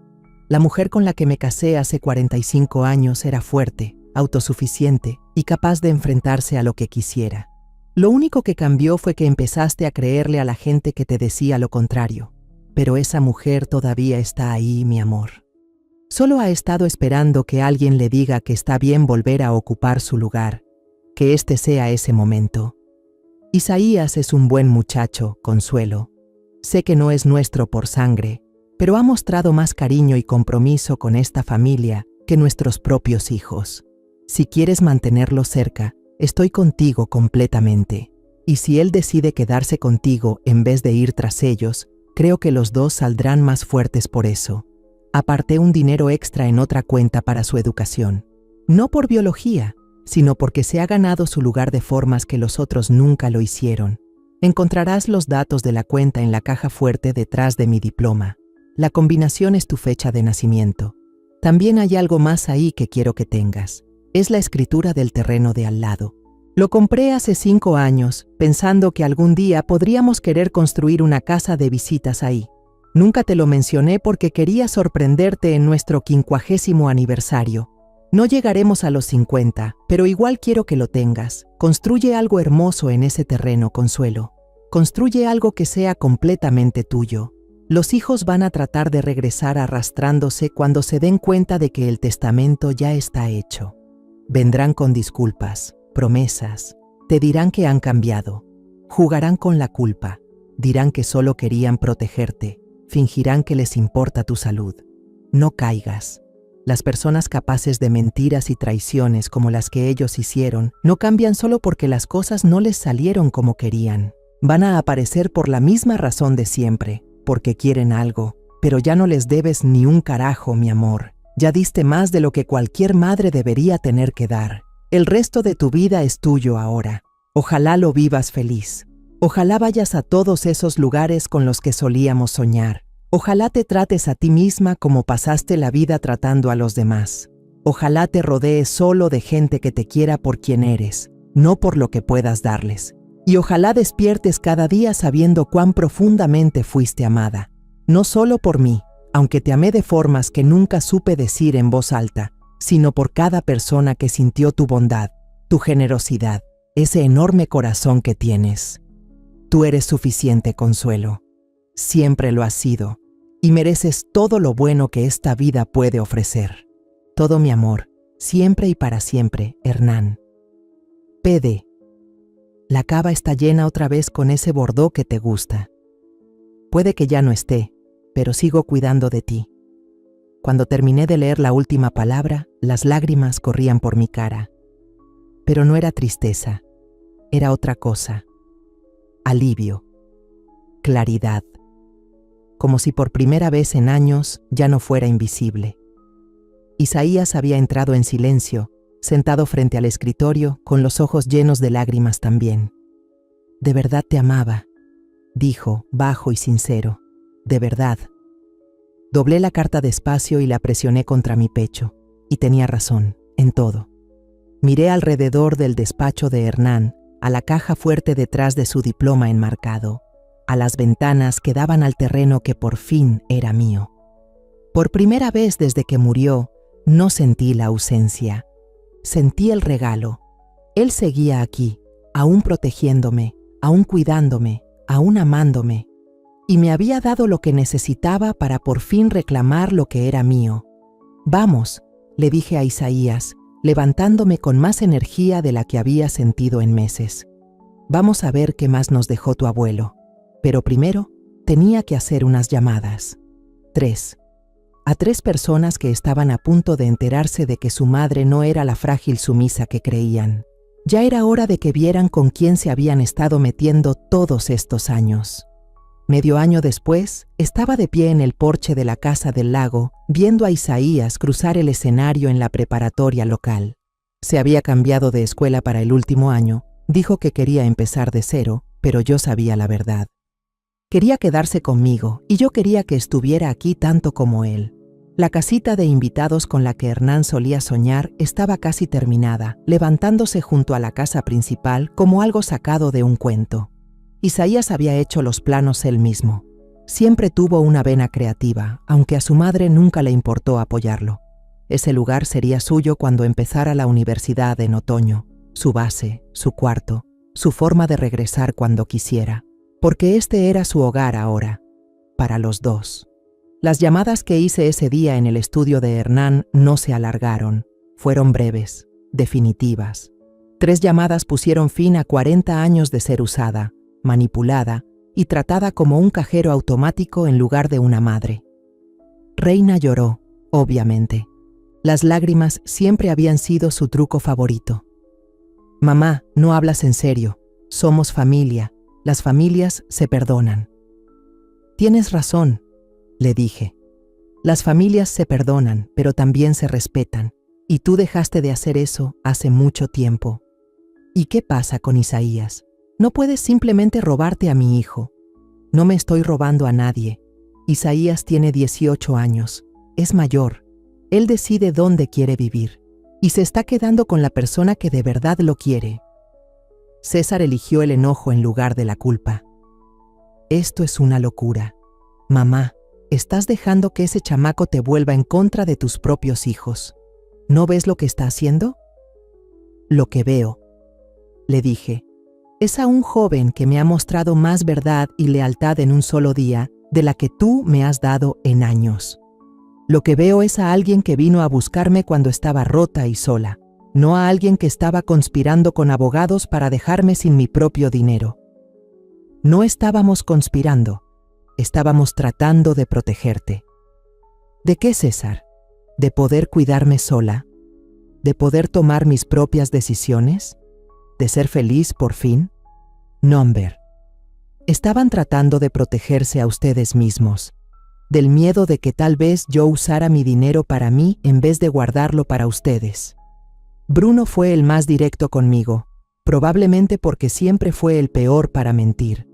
La mujer con la que me casé hace 45 años era fuerte, autosuficiente y capaz de enfrentarse a lo que quisiera. Lo único que cambió fue que empezaste a creerle a la gente que te decía lo contrario. Pero esa mujer todavía está ahí, mi amor. Solo ha estado esperando que alguien le diga que está bien volver a ocupar su lugar, que este sea ese momento. Isaías es un buen muchacho, Consuelo. Sé que no es nuestro por sangre, pero ha mostrado más cariño y compromiso con esta familia que nuestros propios hijos. Si quieres mantenerlo cerca, estoy contigo completamente. Y si él decide quedarse contigo en vez de ir tras ellos, creo que los dos saldrán más fuertes por eso. Aparté un dinero extra en otra cuenta para su educación. No por biología, sino porque se ha ganado su lugar de formas que los otros nunca lo hicieron. Encontrarás los datos de la cuenta en la caja fuerte detrás de mi diploma. La combinación es tu fecha de nacimiento. También hay algo más ahí que quiero que tengas. Es la escritura del terreno de al lado. Lo compré hace 5 años, pensando que algún día podríamos querer construir una casa de visitas ahí. Nunca te lo mencioné porque quería sorprenderte en nuestro 50º aniversario. No llegaremos a los 50, pero igual quiero que lo tengas. Construye algo hermoso en ese terreno, Consuelo. Construye algo que sea completamente tuyo. Los hijos van a tratar de regresar arrastrándose cuando se den cuenta de que el testamento ya está hecho. Vendrán con disculpas, promesas, te dirán que han cambiado, jugarán con la culpa, dirán que solo querían protegerte, fingirán que les importa tu salud. No caigas. Las personas capaces de mentiras y traiciones como las que ellos hicieron no cambian solo porque las cosas no les salieron como querían. Van a aparecer por la misma razón de siempre, porque quieren algo, pero ya no les debes ni un carajo, mi amor. Ya diste más de lo que cualquier madre debería tener que dar. El resto de tu vida es tuyo ahora. Ojalá lo vivas feliz. Ojalá vayas a todos esos lugares con los que solíamos soñar. Ojalá te trates a ti misma como pasaste la vida tratando a los demás. Ojalá te rodees solo de gente que te quiera por quien eres, no por lo que puedas darles. Y ojalá despiertes cada día sabiendo cuán profundamente fuiste amada. No solo por mí, aunque te amé de formas que nunca supe decir en voz alta, sino por cada persona que sintió tu bondad, tu generosidad, ese enorme corazón que tienes. Tú eres suficiente, Consuelo. Siempre lo has sido, y mereces todo lo bueno que esta vida puede ofrecer. Todo mi amor, siempre y para siempre, Hernán. PD. La cava está llena otra vez con ese bordó que te gusta. Puede que ya no esté, pero sigo cuidando de ti. Cuando terminé de leer la última palabra, las lágrimas corrían por mi cara. Pero no era tristeza, era otra cosa. Alivio. Claridad. Como si por primera vez en años ya no fuera invisible. Isaías había entrado en silencio, sentado frente al escritorio, con los ojos llenos de lágrimas también. «De verdad te amaba», dijo, bajo y sincero. «De verdad». Doblé la carta despacio y la presioné contra mi pecho, y tenía razón, en todo. Miré alrededor del despacho de Hernán, a la caja fuerte detrás de su diploma enmarcado. a las ventanas que daban al terreno que por fin era mío. Por primera vez desde que murió, no sentí la ausencia. Sentí el regalo. Él seguía aquí, aún protegiéndome, aún cuidándome, aún amándome, y me había dado lo que necesitaba para por fin reclamar lo que era mío. «Vamos», le dije a Isaías, levantándome con más energía de la que había sentido en meses. «Vamos a ver qué más nos dejó tu abuelo. Pero primero, tenía que hacer unas llamadas. 3. A 3 personas que estaban a punto de enterarse de que su madre no era la frágil sumisa que creían. Ya era hora de que vieran con quién se habían estado metiendo todos estos años. Medio año después, estaba de pie en el porche de la casa del lago, viendo a Isaías cruzar el escenario en la preparatoria local. Se había cambiado de escuela para el último año, dijo que quería empezar de cero, pero yo sabía la verdad. Quería quedarse conmigo y yo quería que estuviera aquí tanto como él. La casita de invitados con la que Hernán solía soñar estaba casi terminada, levantándose junto a la casa principal como algo sacado de un cuento. Isaías había hecho los planos él mismo. Siempre tuvo una vena creativa, aunque a su madre nunca le importó apoyarlo. Ese lugar sería suyo cuando empezara la universidad en otoño, su base, su cuarto, su forma de regresar cuando quisiera, porque este era su hogar ahora, para los dos. Las llamadas que hice ese día en el estudio de Hernán no se alargaron, fueron breves, definitivas. 3 llamadas pusieron fin a 40 años de ser usada, manipulada y tratada como un cajero automático en lugar de una madre. Reina lloró, obviamente. Las lágrimas siempre habían sido su truco favorito. «Mamá, no hablas en serio. Somos familia. Las familias se perdonan». «Tienes razón», le dije. «Las familias se perdonan, pero también se respetan, y tú dejaste de hacer eso hace mucho tiempo». «¿Y qué pasa con Isaías? No puedes simplemente robarte a mi hijo». «No me estoy robando a nadie. Isaías tiene 18 años. Es mayor. Él decide dónde quiere vivir. Y se está quedando con la persona que de verdad lo quiere». César eligió el enojo en lugar de la culpa. «Esto es una locura. Mamá, estás dejando que ese chamaco te vuelva en contra de tus propios hijos. ¿No ves lo que está haciendo?» «Lo que veo», le dije, «es a un joven que me ha mostrado más verdad y lealtad en un solo día de la que tú me has dado en años. Lo que veo es a alguien que vino a buscarme cuando estaba rota y sola, no a alguien que estaba conspirando con abogados para dejarme sin mi propio dinero. No estábamos conspirando, estábamos tratando de protegerte». ¿De qué, César? ¿De poder cuidarme sola? ¿De poder tomar mis propias decisiones? ¿De ser feliz por fin? No, Amber. Estaban tratando de protegerse a ustedes mismos, del miedo de que tal vez yo usara mi dinero para mí en vez de guardarlo para ustedes. Bruno fue el más directo conmigo, probablemente porque siempre fue el peor para mentir.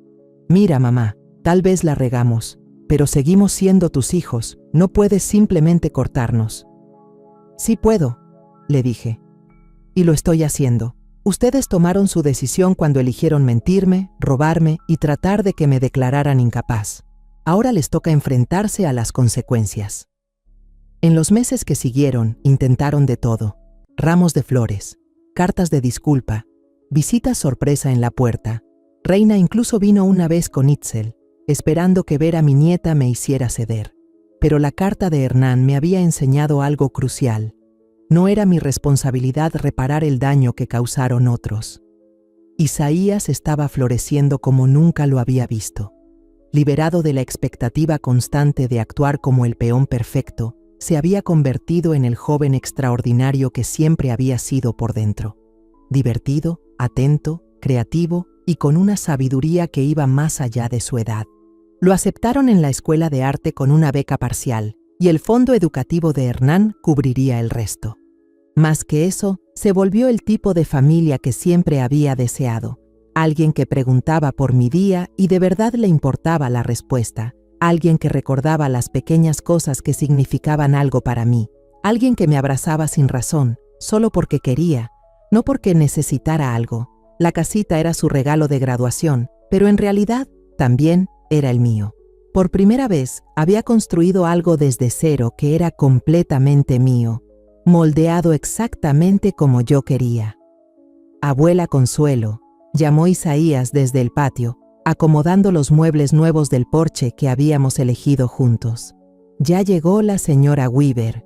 «Mira, mamá, tal vez la regamos, pero seguimos siendo tus hijos, no puedes simplemente cortarnos». «Sí puedo», le dije, «y lo estoy haciendo. Ustedes tomaron su decisión cuando eligieron mentirme, robarme y tratar de que me declararan incapaz. Ahora les toca enfrentarse a las consecuencias». En los meses que siguieron, intentaron de todo. Ramos de flores, cartas de disculpa, visitas sorpresa en la puerta. Reina incluso vino una vez con Itzel, esperando que ver a mi nieta me hiciera ceder. Pero la carta de Hernán me había enseñado algo crucial. No era mi responsabilidad reparar el daño que causaron otros. Isaías estaba floreciendo como nunca lo había visto. Liberado de la expectativa constante de actuar como el peón perfecto, se había convertido en el joven extraordinario que siempre había sido por dentro. Divertido, atento, creativo y con una sabiduría que iba más allá de su edad. Lo aceptaron en la escuela de arte con una beca parcial y el fondo educativo de Hernán cubriría el resto. Más que eso, se volvió el tipo de familia que siempre había deseado. Alguien que preguntaba por mi día y de verdad le importaba la respuesta. Alguien que recordaba las pequeñas cosas que significaban algo para mí. Alguien que me abrazaba sin razón, solo porque quería, no porque necesitara algo. La casita era su regalo de graduación, pero en realidad también era el mío. Por primera vez, había construido algo desde cero que era completamente mío, moldeado exactamente como yo quería. Abuela Consuelo, llamó Isaías desde el patio, acomodando los muebles nuevos del porche que habíamos elegido juntos. Ya llegó la señora Weaver.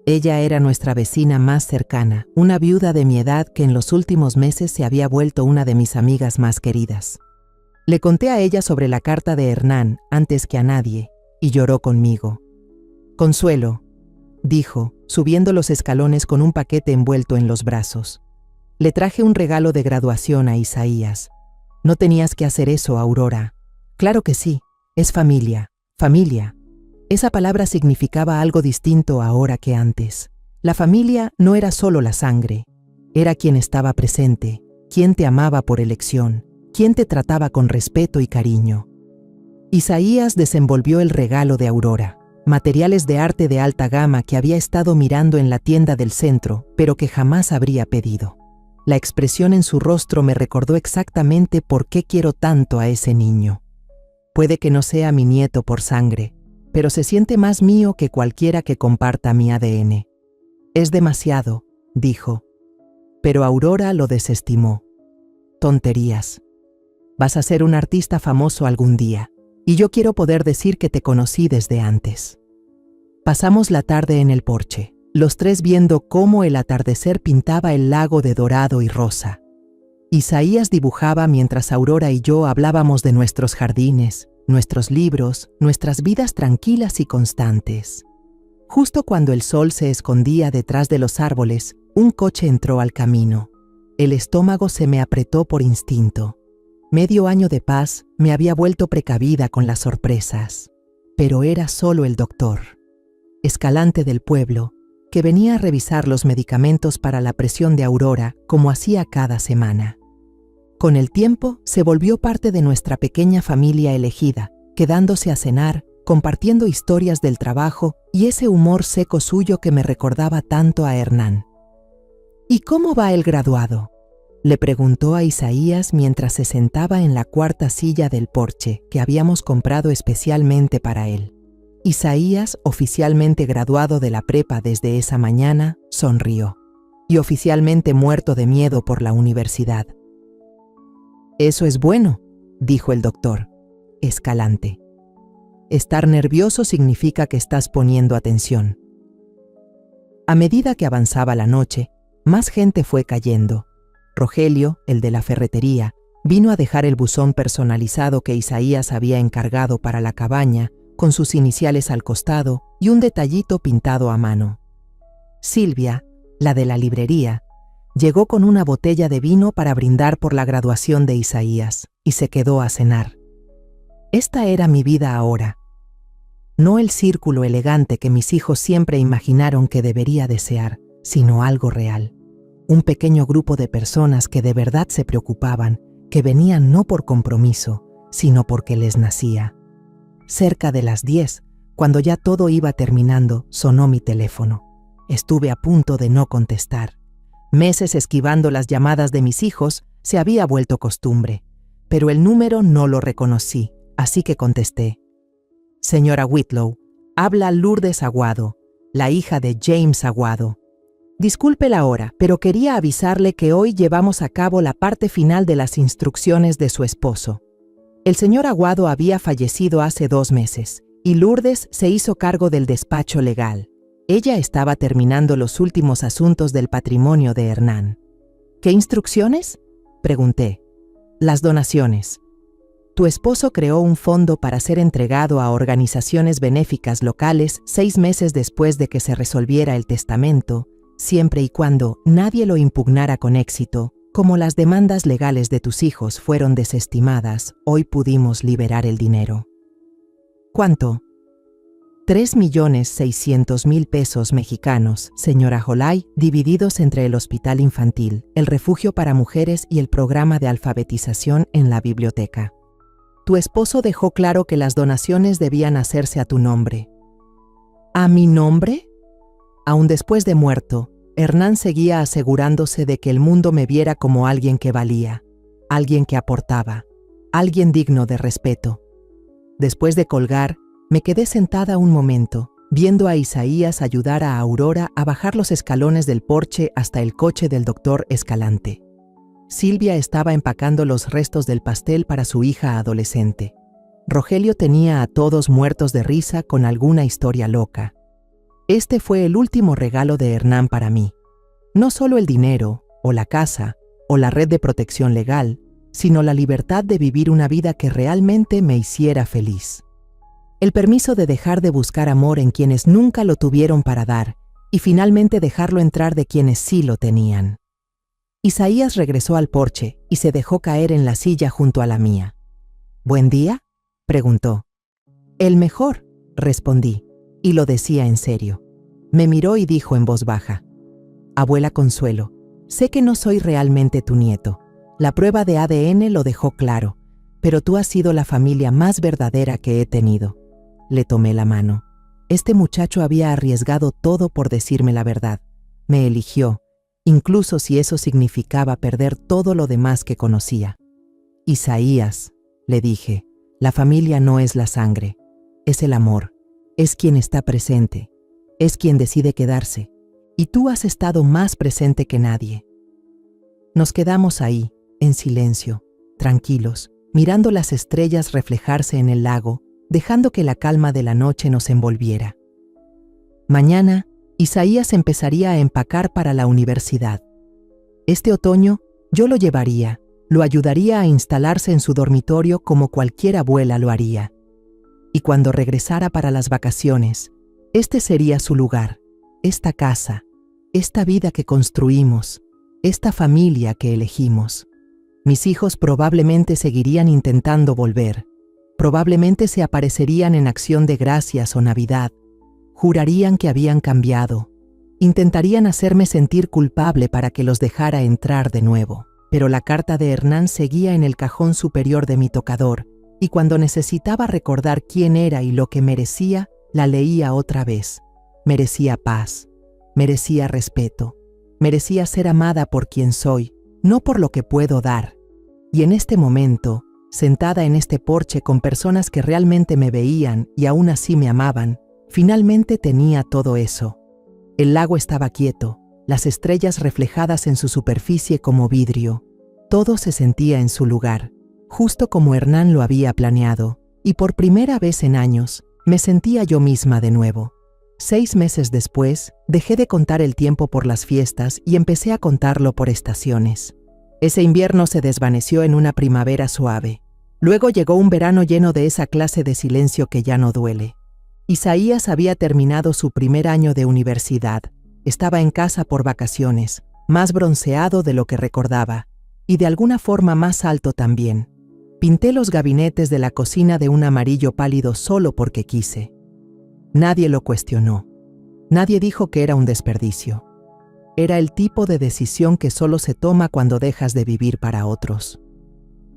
Ella era nuestra vecina más cercana, una viuda de mi edad que en los últimos meses se había vuelto una de mis amigas más queridas. Le conté a ella sobre la carta de Hernán antes que a nadie, y lloró conmigo. «Consuelo», dijo, subiendo los escalones con un paquete envuelto en los brazos. «Le traje un regalo de graduación a Isaías. No tenías que hacer eso, Aurora». «Claro que sí, es familia, familia». Esa palabra significaba algo distinto ahora que antes. La familia no era solo la sangre, era quien estaba presente, quien te amaba por elección, quien te trataba con respeto y cariño. Isaías desenvolvió el regalo de Aurora, materiales de arte de alta gama que había estado mirando en la tienda del centro, pero que jamás habría pedido. La expresión en su rostro me recordó exactamente por qué quiero tanto a ese niño. Puede que no sea mi nieto por sangre, pero se siente más mío que cualquiera que comparta mi ADN. «Es demasiado», dijo. Pero Aurora lo desestimó. «Tonterías. Vas a ser un artista famoso algún día, y yo quiero poder decir que te conocí desde antes». Pasamos la tarde en el porche, los tres viendo cómo el atardecer pintaba el lago de dorado y rosa. Isaías dibujaba mientras Aurora y yo hablábamos de nuestros jardines, nuestros libros, nuestras vidas tranquilas y constantes. Justo cuando el sol se escondía detrás de los árboles, un coche entró al camino. El estómago se me apretó por instinto. Medio año de paz me había vuelto precavida con las sorpresas. Pero era solo el doctor, Escalante del pueblo, que venía a revisar los medicamentos para la presión de Aurora como hacía cada semana. Con el tiempo se volvió parte de nuestra pequeña familia elegida, quedándose a cenar, compartiendo historias del trabajo y ese humor seco suyo que me recordaba tanto a Hernán. «¿Y cómo va el graduado?», le preguntó a Isaías mientras se sentaba en la cuarta silla del porche que habíamos comprado especialmente para él. Isaías, oficialmente graduado de la prepa desde esa mañana, sonrió, y oficialmente muerto de miedo por la universidad. «Eso es bueno», dijo el doctor, Escalante. «Estar nervioso significa que estás poniendo atención». A medida que avanzaba la noche, más gente fue cayendo. Rogelio, el de la ferretería, vino a dejar el buzón personalizado que Isaías había encargado para la cabaña, con sus iniciales al costado y un detallito pintado a mano. Silvia, la de la librería, llegó con una botella de vino para brindar por la graduación de Isaías y se quedó a cenar. Esta era mi vida ahora. No el círculo elegante que mis hijos siempre imaginaron que debería desear, sino algo real. Un pequeño grupo de personas que de verdad se preocupaban, que venían no por compromiso, sino porque les nacía. Cerca de las 10, cuando ya todo iba terminando, sonó mi teléfono. Estuve a punto de no contestar. Meses esquivando las llamadas de mis hijos se había vuelto costumbre, pero el número no lo reconocí, así que contesté. «Señora Whitlow, habla Lourdes Aguado, la hija de James Aguado. Disculpe la hora, pero quería avisarle que hoy llevamos a cabo la parte final de las instrucciones de su esposo. El señor Aguado había fallecido hace 2 meses, y Lourdes se hizo cargo del despacho legal. Ella estaba terminando los últimos asuntos del patrimonio de Hernán». «¿Qué instrucciones?», pregunté. «Las donaciones. Tu esposo creó un fondo para ser entregado a organizaciones benéficas locales 6 meses después de que se resolviera el testamento, siempre y cuando nadie lo impugnara con éxito. Como las demandas legales de tus hijos fueron desestimadas, hoy pudimos liberar el dinero». «¿Cuánto?». 3.600.000 pesos mexicanos, señora Jolay, divididos entre el hospital infantil, el refugio para mujeres y el programa de alfabetización en la biblioteca. Tu esposo dejó claro que las donaciones debían hacerse a tu nombre». «¿A mi nombre?». Aún después de muerto, Hernán seguía asegurándose de que el mundo me viera como alguien que valía, alguien que aportaba. alguien digno de respeto. Después de colgar, me quedé sentada un momento, viendo a Isaías ayudar a Aurora a bajar los escalones del porche hasta el coche del doctor Escalante. Silvia estaba empacando los restos del pastel para su hija adolescente. Rogelio tenía a todos muertos de risa con alguna historia loca. Este fue el último regalo de Hernán para mí. No solo el dinero, o la casa, o la red de protección legal, sino la libertad de vivir una vida que realmente me hiciera feliz. El permiso de dejar de buscar amor en quienes nunca lo tuvieron para dar, y finalmente dejarlo entrar de quienes sí lo tenían. Isaías regresó al porche y se dejó caer en la silla junto a la mía. ¿Buen día?, preguntó. El mejor, respondí, y lo decía en serio. Me miró y dijo en voz baja: Abuela Consuelo, sé que no soy realmente tu nieto. La prueba de ADN lo dejó claro, pero tú has sido la familia más verdadera que he tenido. Le tomé la mano. Este muchacho había arriesgado todo por decirme la verdad. Me eligió, incluso si eso significaba perder todo lo demás que conocía. Isaías, le dije, la familia no es la sangre, es el amor, es quien está presente, es quien decide quedarse, y tú has estado más presente que nadie. Nos quedamos ahí, en silencio, tranquilos, mirando las estrellas reflejarse en el lago, dejando que la calma de la noche nos envolviera. Mañana, Isaías empezaría a empacar para la universidad. Este otoño, yo lo llevaría, lo ayudaría a instalarse en su dormitorio como cualquier abuela lo haría. Y cuando regresara para las vacaciones, este sería su lugar, esta casa, esta vida que construimos, esta familia que elegimos. Mis hijos probablemente seguirían intentando volver, probablemente se aparecerían en Acción de Gracias o Navidad, jurarían que habían cambiado, intentarían hacerme sentir culpable para que los dejara entrar de nuevo. Pero la carta de Hernán seguía en el cajón superior de mi tocador, y cuando necesitaba recordar quién era y lo que merecía, la leía otra vez. Merecía paz, merecía respeto, merecía ser amada por quien soy, no por lo que puedo dar. Y en este momento, sentada en este porche con personas que realmente me veían y aún así me amaban, finalmente tenía todo eso. El lago estaba quieto, las estrellas reflejadas en su superficie como vidrio. Todo se sentía en su lugar, justo como Hernán lo había planeado, y por primera vez en años, me sentía yo misma de nuevo. 6 meses después, dejé de contar el tiempo por las fiestas y empecé a contarlo por estaciones. Ese invierno se desvaneció en una primavera suave. Luego llegó un verano lleno de esa clase de silencio que ya no duele. Isaías había terminado su primer año de universidad. Estaba en casa por vacaciones, más bronceado de lo que recordaba, y de alguna forma más alto también. Pinté los gabinetes de la cocina de un amarillo pálido solo porque quise. Nadie lo cuestionó. Nadie dijo que era un desperdicio. Era el tipo de decisión que solo se toma cuando dejas de vivir para otros.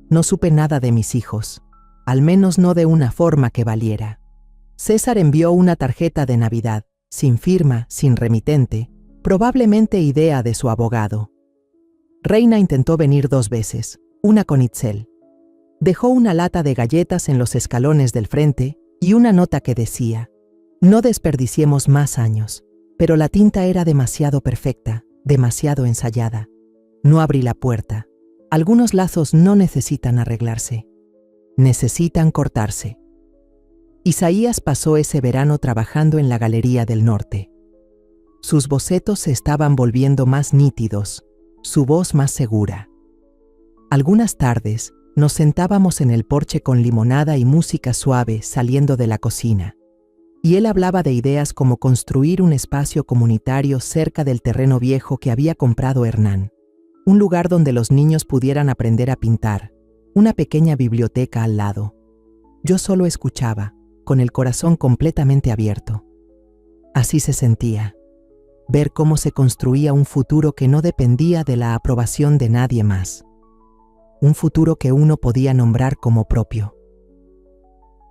No supe nada de mis hijos, al menos no de una forma que valiera. César envió una tarjeta de Navidad, sin firma, sin remitente, probablemente idea de su abogado. Reina intentó venir 2 veces, una con Itzel. Dejó una lata de galletas en los escalones del frente y una nota que decía: no desperdiciemos más años, pero la tinta era demasiado perfecta, demasiado ensayada. No abrí la puerta. Algunos lazos no necesitan arreglarse, necesitan cortarse. Isaías pasó ese verano trabajando en la Galería del Norte. Sus bocetos se estaban volviendo más nítidos, su voz más segura. Algunas tardes nos sentábamos en el porche con limonada y música suave saliendo de la cocina, y él hablaba de ideas como construir un espacio comunitario cerca del terreno viejo que había comprado Hernán, un lugar donde los niños pudieran aprender a pintar, una pequeña biblioteca al lado. Yo solo escuchaba, con el corazón completamente abierto. Así se sentía, ver cómo se construía un futuro que no dependía de la aprobación de nadie más. Un futuro que uno podía nombrar como propio.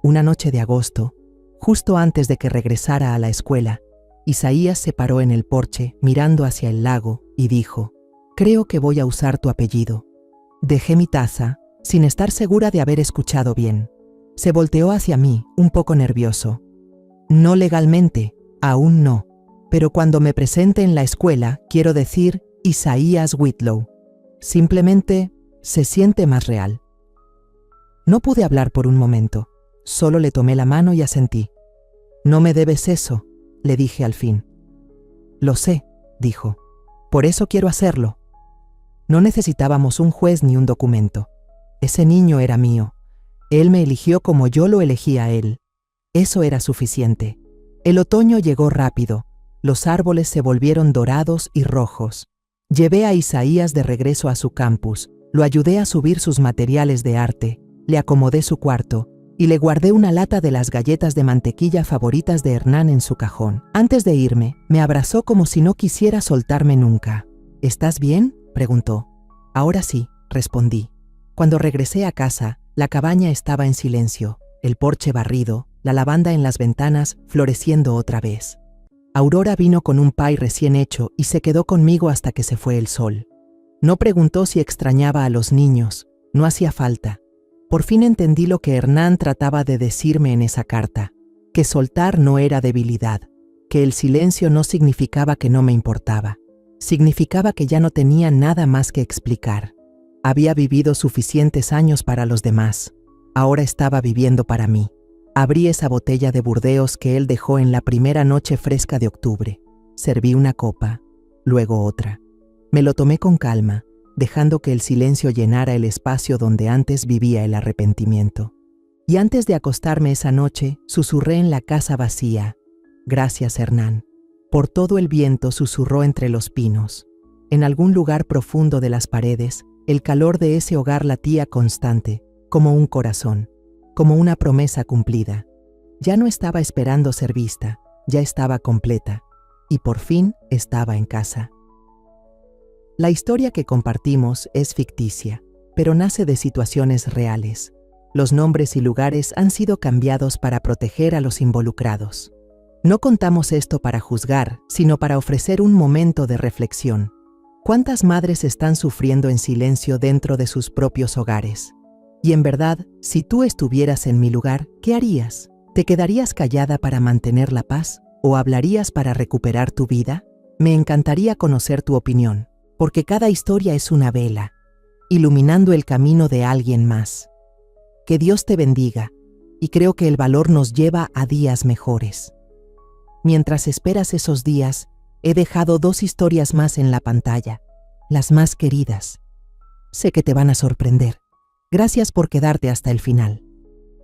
Una noche de agosto, justo antes de que regresara a la escuela, Isaías se paró en el porche mirando hacia el lago y dijo: creo que voy a usar tu apellido. Dejé mi taza, sin estar segura de haber escuchado bien. Se volteó hacia mí, un poco nervioso. No legalmente, aún no. Pero cuando me presente en la escuela, quiero decir Isaías Whitlow. Simplemente se siente más real. No pude hablar por un momento. Solo le tomé la mano y asentí. No me debes eso, le dije al fin. Lo sé, dijo. Por eso quiero hacerlo. No necesitábamos un juez ni un documento. Ese niño era mío. Él me eligió como yo lo elegí a él. Eso era suficiente. El otoño llegó rápido. Los árboles se volvieron dorados y rojos. Llevé a Isaías de regreso a su campus, lo ayudé a subir sus materiales de arte, le acomodé su cuarto y le guardé una lata de las galletas de mantequilla favoritas de Hernán en su cajón. Antes de irme, me abrazó como si no quisiera soltarme nunca. ¿Estás bien?, preguntó. Ahora sí, respondí. Cuando regresé a casa, la cabaña estaba en silencio, el porche barrido, la lavanda en las ventanas floreciendo otra vez. Aurora vino con un pie recién hecho y se quedó conmigo hasta que se fue el sol. No preguntó si extrañaba a los niños, no hacía falta. Por fin entendí lo que Hernán trataba de decirme en esa carta, que soltar no era debilidad, que el silencio no significaba que no me importaba, significaba que ya no tenía nada más que explicar. Había vivido suficientes años para los demás, ahora estaba viviendo para mí. Abrí esa botella de Burdeos que él dejó en la primera noche fresca de octubre. Serví una copa, luego otra. Me lo tomé con calma, dejando que el silencio llenara el espacio donde antes vivía el arrepentimiento. Y antes de acostarme esa noche, susurré en la casa vacía. Gracias, Hernán. Por todo el viento susurró entre los pinos. En algún lugar profundo de las paredes, el calor de ese hogar latía constante, como un corazón. Como una promesa cumplida. Ya no estaba esperando ser vista, ya estaba completa, y por fin estaba en casa. La historia que compartimos es ficticia, pero nace de situaciones reales. Los nombres y lugares han sido cambiados para proteger a los involucrados. No contamos esto para juzgar, sino para ofrecer un momento de reflexión. ¿Cuántas madres están sufriendo en silencio dentro de sus propios hogares? Y en verdad, si tú estuvieras en mi lugar, ¿qué harías? ¿Te quedarías callada para mantener la paz? ¿O hablarías para recuperar tu vida? Me encantaría conocer tu opinión, porque cada historia es una vela, iluminando el camino de alguien más. Que Dios te bendiga, y creo que el valor nos lleva a días mejores. Mientras esperas esos días, he dejado 2 historias más en la pantalla, las más queridas. Sé que te van a sorprender. Gracias por quedarte hasta el final.